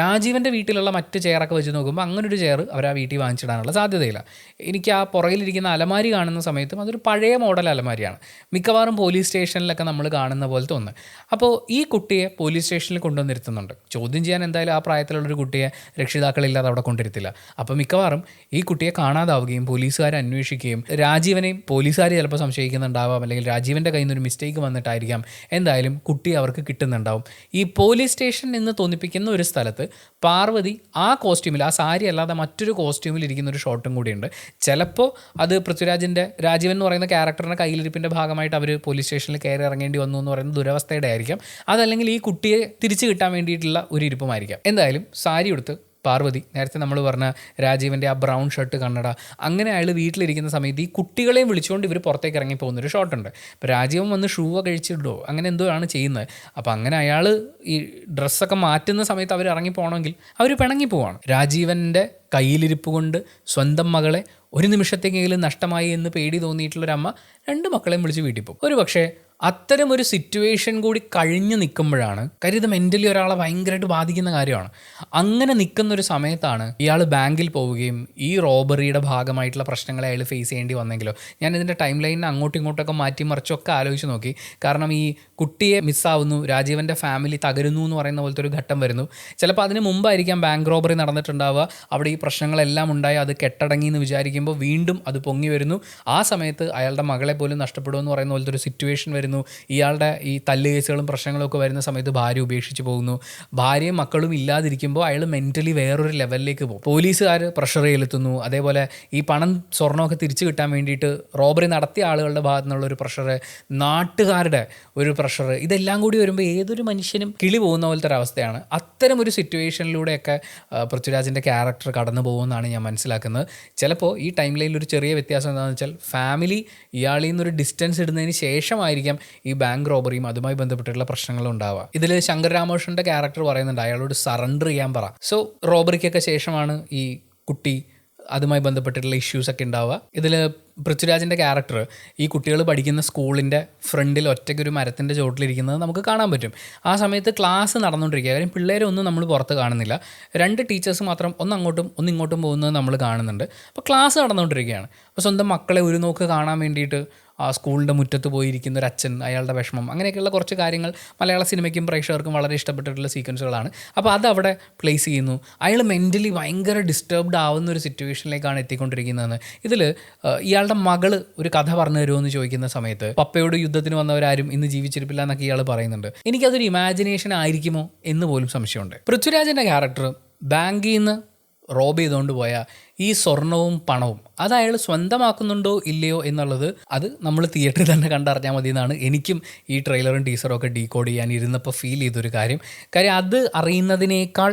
രാജീവൻ്റെ വീട്ടിലുള്ള മറ്റ് ചെയറൊക്കെ വെച്ച് നോക്കുമ്പോൾ അങ്ങനെ ഒരു ചെയർ അവർ ആ വീട്ടിൽ വാങ്ങിച്ചിടാനുള്ള സാധ്യതയില്ല. എനിക്ക് ആ പുറകിലിരിക്കുന്ന അലമാരി കാണുന്ന സമയത്തും അതൊരു പഴയ മോഡൽ അലമാരിയാണ്, മിക്കവാറും പോലീസ് സ്റ്റേഷനിലൊക്കെ നമ്മൾ കാണുന്ന പോലത്തെ ഒന്ന്. അപ്പോൾ ഈ കുട്ടിയെ പോലീസ് സ്റ്റേഷനിൽ കൊണ്ടുവന്നിരുത്തുന്നുണ്ട്. ചോദ്യം ചെയ്യാൻ എന്തായാലും ആ പ്രായത്തിലുള്ളൊരു കുട്ടിയെ രക്ഷിതാക്കളില്ലാതെ അവിടെ കൊണ്ടിരുത്തില്ല. അപ്പോൾ മിക്കവാറും ഈ കുട്ടിയെ കാണാതാവുകയും പോലീസുകാർ അന്വേഷിക്കുകയും രാജീവനെയും പോലീസുകാർ ചിലപ്പോൾ സംശയിക്കുന്നുണ്ടാവാം, അല്ലെങ്കിൽ രാജീവൻ്റെ കയ്യിൽ നിന്നൊരു മിസ്റ്റേക്ക് വന്നിട്ടായിരിക്കാം. എന്തായാലും കുട്ടി അവർക്ക് കിട്ടുന്നുണ്ടാവും. ഈ പോലീസ് സ്റ്റേഷൻ എന്ന് തോന്നിപ്പിക്കുന്ന ഒരു സ്ഥലത്ത് പാർവതി ആ കോസ്റ്റ്യൂമിൽ, ആ സാരി അല്ലാതെ മറ്റൊരു കോസ്റ്റ്യൂമിൽ ഇരിക്കുന്ന ഒരു ഷോട്ടും കൂടിയുണ്ട്. ചിലപ്പോൾ അത് പൃഥ്വിരാജിൻ്റെ രാജീവൻ എന്ന് പറയുന്ന ക്യാരക്ടറിൻ്റെ കയ്യിലിരിപ്പിൻ്റെ ഭാഗമായിട്ട് അവർ പോലീസ് സ്റ്റേഷനിൽ കയറി ഇറങ്ങേണ്ടി വന്നു എന്ന് പറയുന്ന ദുരവസ്ഥയുടെ ആയിരിക്കാം. അതല്ലെങ്കിൽ ഈ കുട്ടിയെ തിരിച്ചു കിട്ടാൻ വേണ്ടിയിട്ടുള്ള ഒരു ഇരിപ്പുമായിരിക്കാം. എന്തായാലും സാരി ഉടുത്ത് പാർവതി, നേരത്തെ നമ്മൾ പറഞ്ഞ രാജീവൻ്റെ ആ ബ്രൗൺ ഷർട്ട് കണ്ണട, അങ്ങനെ അയാൾ വീട്ടിലിരിക്കുന്ന സമയത്ത് ഈ കുട്ടികളെയും വിളിച്ചുകൊണ്ട് ഇവർ പുറത്തേക്ക് ഇറങ്ങി പോകുന്നൊരു ഷോട്ടുണ്ട്. അപ്പോൾ രാജീവൻ വന്ന് ഷൂ കഴിച്ചിട്ടോ അങ്ങനെ എന്തോ ആണ് ചെയ്യുന്നത്. അപ്പോൾ അങ്ങനെ അയാൾ ഈ ഡ്രസ്സൊക്കെ മാറ്റുന്ന സമയത്ത് അവർ ഇറങ്ങി പോകണമെങ്കിൽ അവർ പിണങ്ങി പോവാണ്. രാജീവൻ്റെ കയ്യിലിരിപ്പ് കൊണ്ട് സ്വന്തം മകളെ ഒരു നിമിഷത്തേക്കെങ്കിലും നഷ്ടമായി എന്ന് പേടി തോന്നിയിട്ടുള്ളൊരമ്മ 2 മക്കളെയും വിളിച്ച് വീട്ടിൽ പോകും. ഒരു പക്ഷേ അത്തരമൊരു സിറ്റുവേഷൻ കൂടി കഴിഞ്ഞ് നിൽക്കുമ്പോഴാണ്, കാര്യം ഇത് മെൻ്റലി ഒരാളെ ഭയങ്കരമായിട്ട് ബാധിക്കുന്ന കാര്യമാണ്. അങ്ങനെ നിൽക്കുന്നൊരു സമയത്താണ് ഇയാൾ ബാങ്കിൽ പോവുകയും ഈ റോബറിയുടെ ഭാഗമായിട്ടുള്ള പ്രശ്നങ്ങളെ അയാൾ ഫേസ് ചെയ്യേണ്ടി വന്നെങ്കിലോ. ഞാൻ ഇതിൻ്റെ ടൈം ലൈനിനെ അങ്ങോട്ടും ഇങ്ങോട്ടൊക്കെ മാറ്റി മറിച്ചൊക്കെ ആലോചിച്ച് നോക്കി. കാരണം ഈ കുട്ടിയെ മിസ്സാവുന്നു, രാജീവൻ്റെ ഫാമിലി തകരുന്നു എന്ന് പറയുന്ന പോലത്തെ ഒരു ഘട്ടം വരുന്നു. ചിലപ്പോൾ അതിന് മുമ്പായിരിക്കാം ബാങ്ക് റോബറി നടന്നിട്ടുണ്ടാവുക, അവിടെ ഈ പ്രശ്നങ്ങളെല്ലാം ഉണ്ടായി അത് കെട്ടടങ്ങി എന്ന് വിചാരിക്കുമ്പോൾ വീണ്ടും അത് പൊങ്ങി വരുന്നു. ആ സമയത്ത് അയാളുടെ മകളെ പോലും നഷ്ടപ്പെടുമെന്ന് പറയുന്ന പോലത്തെ ഒരു സിറ്റുവേഷൻ വരുന്നു. ഇയാളുടെ ഈ തല്ല് കേസുകളും പ്രശ്നങ്ങളും ഒക്കെ വരുന്ന സമയത്ത് ഭാര്യ ഉപേക്ഷിച്ച് പോകുന്നു. ഭാര്യയും മക്കളും ഇല്ലാതിരിക്കുമ്പോൾ അയാൾ മെൻ്റലി വേറൊരു ലെവലിലേക്ക് പോകും. പോലീസുകാർ പ്രഷർ ചെലുത്തുന്നു. അതേപോലെ ഈ പണം സ്വർണ്ണമൊക്കെ തിരിച്ചു കിട്ടാൻ വേണ്ടിയിട്ട് റോബറി നടത്തിയ ആളുകളുടെ ഭാഗത്തു നിന്നുള്ളൊരു പ്രഷർ, നാട്ടുകാരുടെ ഒരു പ്രഷർ, ഇതെല്ലാം കൂടി വരുമ്പോൾ ഏതൊരു മനുഷ്യനും കിളി പോകുന്ന പോലത്തെ ഒരവസ്ഥയാണ്. അത്തരം ഒരു സിറ്റുവേഷനിലൂടെയൊക്കെ പൃഥ്വിരാജിൻ്റെ ക്യാരക്ടർ കടന്നു പോകുമെന്നാണ് ഞാൻ മനസ്സിലാക്കുന്നത്. ചിലപ്പോൾ ഈ ടൈം ലൈനിൽ ഒരു ചെറിയ വ്യത്യാസം എന്താണെന്ന് വെച്ചാൽ ഫാമിലി ഇയാളിൽ നിന്നൊരു ഡിസ്റ്റൻസ് ഇടുന്നതിന് ശേഷമായിരിക്കാം ഈ ബാങ്ക് റോബറിയും അതുമായി ബന്ധപ്പെട്ടിട്ടുള്ള പ്രശ്നങ്ങളും ഉണ്ടാവുക. ഇതിൽ ശങ്കർ രാമകൃഷ്ണൻ്റെ ക്യാരക്ടർ പറയുന്നുണ്ട് അയാളോട് സറണ്ടർ ചെയ്യാൻ പറ. സോ റോബറിക്കൊക്കെ ശേഷമാണ് ഈ കുട്ടി അതുമായി ബന്ധപ്പെട്ടിട്ടുള്ള ഇഷ്യൂസൊക്കെ ഉണ്ടാവുക. ഇതിൽ പൃഥ്വിരാജിൻ്റെ ക്യാരക്ടർ ഈ കുട്ടികൾ പഠിക്കുന്ന സ്കൂളിൻ്റെ ഫ്രണ്ടിൽ ഒറ്റയ്ക്കൊരു മരത്തിൻ്റെ ചുവട്ടിലിരിക്കുന്നത് നമുക്ക് കാണാൻ പറ്റും. ആ സമയത്ത് ക്ലാസ് നടന്നുകൊണ്ടിരിക്കുക. കാര്യം പിള്ളേരൊന്നും നമ്മൾ പുറത്ത് കാണുന്നില്ല. 2 ടീച്ചേഴ്സ് മാത്രം ഒന്ന് അങ്ങോട്ടും ഒന്ന് ഇങ്ങോട്ടും പോകുന്നത് നമ്മൾ കാണുന്നുണ്ട്. അപ്പോൾ ക്ലാസ് നടന്നുകൊണ്ടിരിക്കുകയാണ്. അപ്പോൾ സ്വന്തം മക്കളെ ഒരു നോക്ക് കാണാൻ വേണ്ടിയിട്ട് ആ സ്കൂളിൻ്റെ മുറ്റത്ത് പോയിരിക്കുന്ന ഒരു അച്ഛൻ, അയാളുടെ വിഷമം, അങ്ങനെയൊക്കെയുള്ള കുറച്ച് കാര്യങ്ങൾ മലയാള സിനിമയ്ക്കും പ്രേക്ഷകർക്കും വളരെ ഇഷ്ടപ്പെട്ടിട്ടുള്ള സീക്വൻസുകളാണ്. അപ്പോൾ അതവിടെ പ്ലേസ് ചെയ്യുന്നു. അയാൾ മെൻ്റലി ഭയങ്കര ഡിസ്റ്റർബ്ഡ് ആവുന്ന ഒരു സിറ്റുവേഷനിലേക്കാണ് എത്തിക്കൊണ്ടിരിക്കുന്നതെന്ന്. ഇതിൽ ഇയാളുടെ മകൾ ഒരു കഥ പറഞ്ഞു തരുമോ എന്ന് ചോദിക്കുന്ന സമയത്ത് പപ്പയോട് യുദ്ധത്തിന് വന്നവരാരും ഇന്ന് ജീവിച്ചിരിപ്പില്ല എന്നൊക്കെ ഇയാൾ പറയുന്നുണ്ട്. എനിക്കതൊരു ഇമാജിനേഷൻ ആയിരിക്കുമോ എന്ന് പോലും സംശയമുണ്ട്. പൃഥ്വിരാജിൻ്റെ ക്യാരക്ടർ ബാങ്കിൽ നിന്ന് റോബ് ചെയ്തുകൊണ്ട് പോയ ഈ സ്വർണവും പണവും അത് അയാൾ സ്വന്തമാക്കുന്നുണ്ടോ ഇല്ലയോ എന്നുള്ളത് അത് നമ്മൾ തിയേറ്ററിൽ തന്നെ കണ്ടറിഞ്ഞാൽ മതി എന്നാണ് എനിക്കും ഈ ട്രെയിലറും ടീസറും ഒക്കെ ഡീകോഡ് ചെയ്യാൻ ഇരുന്നപ്പോൾ ഫീൽ ചെയ്തൊരു കാര്യം. അത് അറിയുന്നതിനേക്കാൾ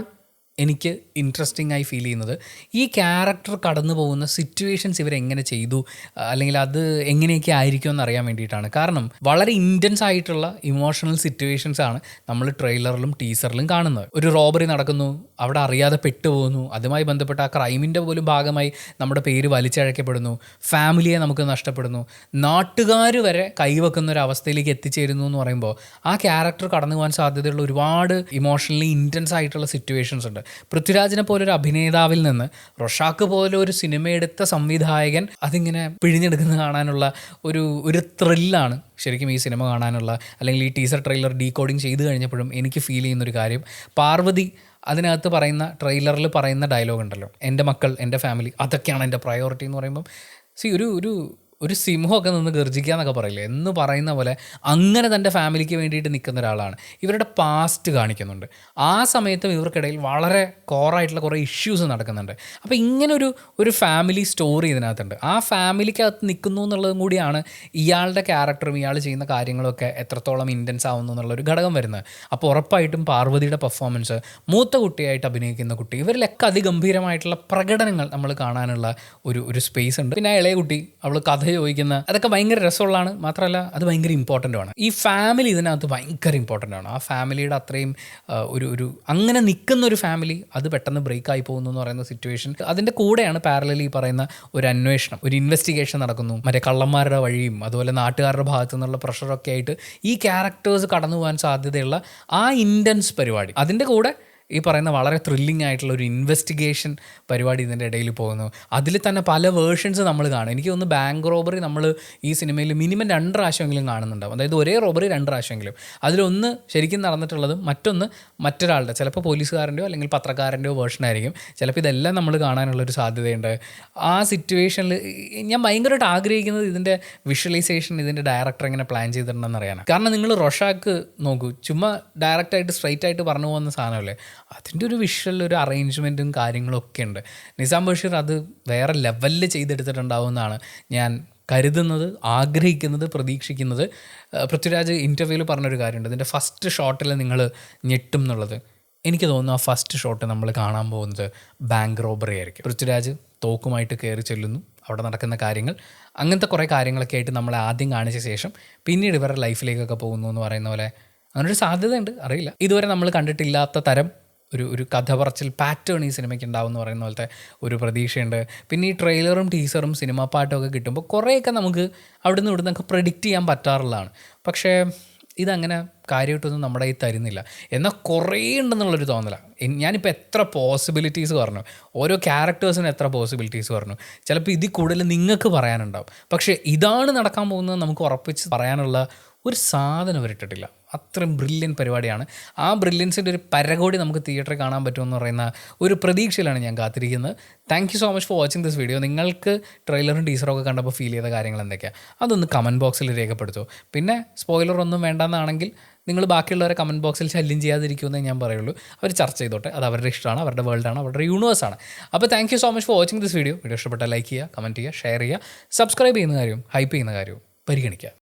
എനിക്ക് ഇൻട്രസ്റ്റിംഗ് ആയി ഫീൽ ചെയ്യുന്നത് ഈ ക്യാരക്ടർ കടന്നു പോകുന്ന സിറ്റുവേഷൻസ് ഇവരെങ്ങനെ ചെയ്തു, അല്ലെങ്കിൽ അത് എങ്ങനെയൊക്കെ ആയിരിക്കും എന്നറിയാൻ വേണ്ടിയിട്ടാണ്. കാരണം വളരെ ഇൻറ്റൻസ് ആയിട്ടുള്ള ഇമോഷണൽ സിറ്റുവേഷൻസ് ആണ് നമ്മൾ ട്രെയിലറിലും ടീസറിലും കാണുന്നത്. ഒരു റോബറി നടക്കുന്നു, അവിടെ അറിയാതെ പെട്ടുപോകുന്നു, അതുമായി ബന്ധപ്പെട്ട ആ ക്രൈമിൻ്റെ പോലും ഭാഗമായി നമ്മുടെ പേര് വലിച്ചഴക്കപ്പെടുന്നു, ഫാമിലിയെ നമുക്ക് നഷ്ടപ്പെടുന്നു, നാട്ടുകാർ വരെ കൈവെക്കുന്ന ഒരു അവസ്ഥയിലേക്ക് എത്തിച്ചേരുന്നു എന്ന് പറയുമ്പോൾ ആ ക്യാരക്ടർ കടന്നു പോകാൻ സാധ്യതയുള്ള ഒരുപാട് ഇമോഷണലി ഇൻറ്റൻസ് ആയിട്ടുള്ള സിറ്റുവേഷൻസ് ഉണ്ട്. പൃഥ്വിരാജിനെ പോലൊരു അഭിനേതാവിൽ നിന്ന് റൊഷാക്ക് പോലെ ഒരു സിനിമയെടുത്ത സംവിധായകൻ അതിങ്ങനെ പിഴിഞ്ഞെടുക്കുന്നത് കാണാനുള്ള ഒരു ത്രില്ലാണ് ശരിക്കും ഈ സിനിമ കാണാനുള്ള, അല്ലെങ്കിൽ ഈ ടീസർ ട്രെയിലർ ഡീകോഡിങ് ചെയ്ത് കഴിഞ്ഞപ്പോഴും എനിക്ക് ഫീൽ ചെയ്യുന്നൊരു കാര്യം. പാർവതി അതിനകത്ത് പറയുന്ന, ട്രെയിലറിൽ പറയുന്ന ഡയലോഗ് ഉണ്ടല്ലോ, എൻ്റെ മക്കൾ, എൻ്റെ ഫാമിലി, അതൊക്കെയാണ് എൻ്റെ പ്രയോറിറ്റി എന്ന് പറയുമ്പം ഒരു സിംഹമൊക്കെ നിന്ന് ഗർജിക്കുക എന്നൊക്കെ പറയില്ലേ എന്ന് പറയുന്ന പോലെ അങ്ങനെ തൻ്റെ ഫാമിലിക്ക് വേണ്ടിയിട്ട് നിൽക്കുന്ന ഒരാളാണ്. ഇവരുടെ പാസ്റ്റ് കാണിക്കുന്നുണ്ട്. ആ സമയത്തും ഇവർക്കിടയിൽ വളരെ കോറായിട്ടുള്ള കുറേ ഇഷ്യൂസ് നടക്കുന്നുണ്ട്. അപ്പോൾ ഇങ്ങനൊരു ഫാമിലി സ്റ്റോറി ഇതിനകത്തുണ്ട്. ആ ഫാമിലിക്കകത്ത് നിൽക്കുന്നു എന്നുള്ളതും കൂടിയാണ് ഇയാളുടെ ക്യാരക്ടറും ഇയാൾ ചെയ്യുന്ന കാര്യങ്ങളൊക്കെ എത്രത്തോളം ഇൻറ്റൻസ് ആവുന്നു എന്നുള്ളൊരു ഘടകം വരുന്നത്. അപ്പോൾ ഉറപ്പായിട്ടും പാർവതിയുടെ പെർഫോമൻസ്, മൂത്ത കുട്ടിയായിട്ട് അഭിനയിക്കുന്ന കുട്ടി, ഇവരിലൊക്കെ അതിഗംഭീരമായിട്ടുള്ള പ്രകടനങ്ങൾ നമ്മൾ കാണാനുള്ള ഒരു സ്പേസ് ഉണ്ട്. പിന്നെ ഇളയ കുട്ടി, അവൾ കഥ ചോദിക്കുന്ന അതൊക്കെ ഭയങ്കര രസമുള്ളതാണ്. മാത്രമല്ല അത് ഭയങ്കര ഇമ്പോർട്ടൻ്റ് ആണ്. ഈ ഫാമിലി ഇതിനകത്ത് ഭയങ്കര ഇമ്പോർട്ടൻ്റ് ആണ്. ആ ഫാമിലിയുടെ അത്രയും ഒരു അങ്ങനെ നിൽക്കുന്ന ഒരു ഫാമിലി അത് പെട്ടെന്ന് ബ്രേക്ക് ആയി പോകുന്നു എന്ന് പറയുന്ന സിറ്റുവേഷൻ. അതിൻ്റെ കൂടെയാണ് പാരലലി പറയുന്ന ഒരു അന്വേഷണം, ഒരു ഇൻവെസ്റ്റിഗേഷൻ നടക്കുന്നു. മറ്റേ കള്ളന്മാരുടെ വഴിയും അതുപോലെ നാട്ടുകാരുടെ ഭാഗത്തു നിന്നുള്ള പ്രഷറൊക്കെ ആയിട്ട് ഈ ക്യാരക്ടേഴ്സ് കടന്നു പോകാൻ സാധ്യതയുള്ള ആ ഇൻറ്റൻസ് പരിപാടി. അതിൻ്റെ കൂടെ ഈ പറയുന്ന വളരെ ത്രില്ലിംഗ് ആയിട്ടുള്ള ഒരു ഇൻവെസ്റ്റിഗേഷൻ പരിപാടി ഇതിൻ്റെ ഇടയിൽ പോകുന്നു. അതിൽ തന്നെ പല വേർഷൻസ് നമ്മൾ കാണും. എനിക്ക് തോന്നുന്നു ബാങ്ക് റോബറി നമ്മൾ ഈ സിനിമയിൽ മിനിമം 2 പ്രാവശ്യമെങ്കിലും കാണുന്നുണ്ടാവും. അതായത് ഒരേ റോബറി 2 പ്രാവശ്യമെങ്കിലും. അതിലൊന്ന് ശരിക്കും നടന്നിട്ടുള്ളതും മറ്റൊന്ന് മറ്റൊരാളുടെ, ചിലപ്പോൾ പോലീസുകാരൻ്റെയോ അല്ലെങ്കിൽ പത്രക്കാരൻ്റെയോ വേർഷനായിരിക്കും. ചിലപ്പോൾ ഇതെല്ലാം നമ്മൾ കാണാനുള്ളൊരു സാധ്യതയുണ്ട്. ആ സിറ്റുവേഷനിൽ ഞാൻ ഭയങ്കരമായിട്ട് ആഗ്രഹിക്കുന്നത് ഇതിൻ്റെ വിഷ്വലൈസേഷൻ, ഇതിൻ്റെ ഡയറക്ടർ എങ്ങനെ പ്ലാൻ ചെയ്തിട്ടുണ്ടെന്ന് അറിയാനാണ്. കാരണം നിങ്ങൾ റൊഷാക്ക് നോക്കൂ, ചുമ്മാ ഡയറക്റ്റായിട്ട് സ്ട്രൈറ്റ് ആയിട്ട് പറഞ്ഞു പോകുന്ന സാധനമല്ലേ, അതിൻ്റെ ഒരു വിഷ്വൽ, ഒരു അറേഞ്ച്മെൻറ്റും കാര്യങ്ങളും ഒക്കെ ഉണ്ട്. നിസാം ബഷീർ അത് വേറെ ലെവലിൽ ചെയ്തെടുത്തിട്ടുണ്ടാവുമെന്നാണ് ഞാൻ കരുതുന്നത്, ആഗ്രഹിക്കുന്നത്, പ്രതീക്ഷിക്കുന്നത്. പൃഥ്വിരാജ് ഇൻ്റർവ്യൂവിൽ പറഞ്ഞൊരു കാര്യമുണ്ട്, ഇതിൻ്റെ ഫസ്റ്റ് ഷോട്ടിൽ നിങ്ങൾ ഞെട്ടും എന്നുള്ളത്. എനിക്ക് തോന്നുന്നു ആ ഫസ്റ്റ് ഷോട്ട് നമ്മൾ കാണാൻ പോകുന്നത് ബാങ്ക് റോബറി ആയിരിക്കും. പൃഥ്വിരാജ് തോക്കുമായിട്ട് കയറി ചെല്ലുന്നു, അവിടെ നടക്കുന്ന കാര്യങ്ങൾ, അങ്ങനത്തെ കുറേ കാര്യങ്ങളൊക്കെ ആയിട്ട് നമ്മളെ ആദ്യം കാണിച്ച ശേഷം പിന്നീട് ഇവരുടെ ലൈഫിലേക്കൊക്കെ പോകുന്നു എന്ന് പറയുന്ന പോലെ അങ്ങനൊരു സാധ്യതയുണ്ട്. അറിയില്ല, ഇതുവരെ നമ്മൾ കണ്ടിട്ടില്ലാത്ത തരം ഒരു കഥ പറച്ചിൽ പാറ്റേൺ ഈ സിനിമയ്ക്ക് ഉണ്ടാവും എന്ന് പറയുന്ന പോലത്തെ ഒരു പ്രതീക്ഷയുണ്ട്. പിന്നെ ഈ ട്രെയിലറും ടീസറും സിനിമാ പാട്ടൊക്കെ കിട്ടുമ്പോൾ കുറേയൊക്കെ നമുക്ക് അവിടെ നിന്ന് ഇവിടുന്നൊക്കെ പ്രെഡിക്റ്റ് ചെയ്യാൻ പറ്റാറുള്ളതാണ്. പക്ഷേ ഇതങ്ങനെ കാര്യമായിട്ടൊന്നും നമ്മുടെ ഈ തരുന്നില്ല. എന്നാൽ കുറേ ഉണ്ടെന്നുള്ളൊരു തോന്നലാണ്. ഞാനിപ്പോൾ എത്ര പോസിബിലിറ്റീസ് പറഞ്ഞു, ഓരോ ക്യാരക്ടേഴ്സിനും എത്ര പോസിബിലിറ്റീസ് പറഞ്ഞു. ചിലപ്പോൾ ഇതിൽ കൂടുതൽ നിങ്ങൾക്ക് പറയാനുണ്ടാവും. പക്ഷേ ഇതാണ് നടക്കാൻ പോകുന്നത് നമുക്ക് ഉറപ്പിച്ച് പറയാനുള്ള ഒരു സാധനം അവരിട്ടിട്ടില്ല. അത്രയും ബ്രില്യൻ പരിപാടിയാണ്. ആ ബ്രില്യൻസിൻ്റെ ഒരു പരകോടി നമുക്ക് തിയേറ്ററിൽ കാണാൻ പറ്റുമെന്ന് പറയുന്ന ഒരു പ്രതീക്ഷയിലാണ് ഞാൻ കാത്തിരിക്കുന്നത്. Thank you so much for watching this video. നിങ്ങൾക്ക് ട്രെയിലറും ടീസറും ഒക്കെ കണ്ടപ്പോൾ ഫീൽ ചെയ്ത കാര്യങ്ങൾ എന്തൊക്കെയാണ് അതൊന്ന് കമൻറ്റ് ബോക്സിൽ രേഖപ്പെടുത്തുമോ. പിന്നെ സ്പോയിലർ ഒന്നും വേണ്ടെന്നാണെങ്കിൽ നിങ്ങൾ ബാക്കിയുള്ളവരെ കമൻറ്റ് ബോക്സിൽ ശല്യം ചെയ്യാതിരിക്കുമെന്നേ ഞാൻ പറയുള്ളൂ. അവർ ചർച്ച ചെയ്തോട്ടെ, അത് അവരുടെ ഇഷ്ടമാണ്, അവരുടെ വേൾഡാണ്, അവരുടെ യൂണിവേഴ്സാണ്. അപ്പോൾ thank you so much for watching this video. Video ഇഷ്ടപ്പെട്ടാൽ ലൈക്ക് ചെയ്യുക, കമൻറ്റ് ചെയ്യുക, ഷെയർ ചെയ്യുക, സബ്സ്ക്രൈബ് ചെയ്യുന്ന കാര്യവും ഹൈപ്പ് ചെയ്യുന്ന കാര്യവും പരിഗണിക്കുക.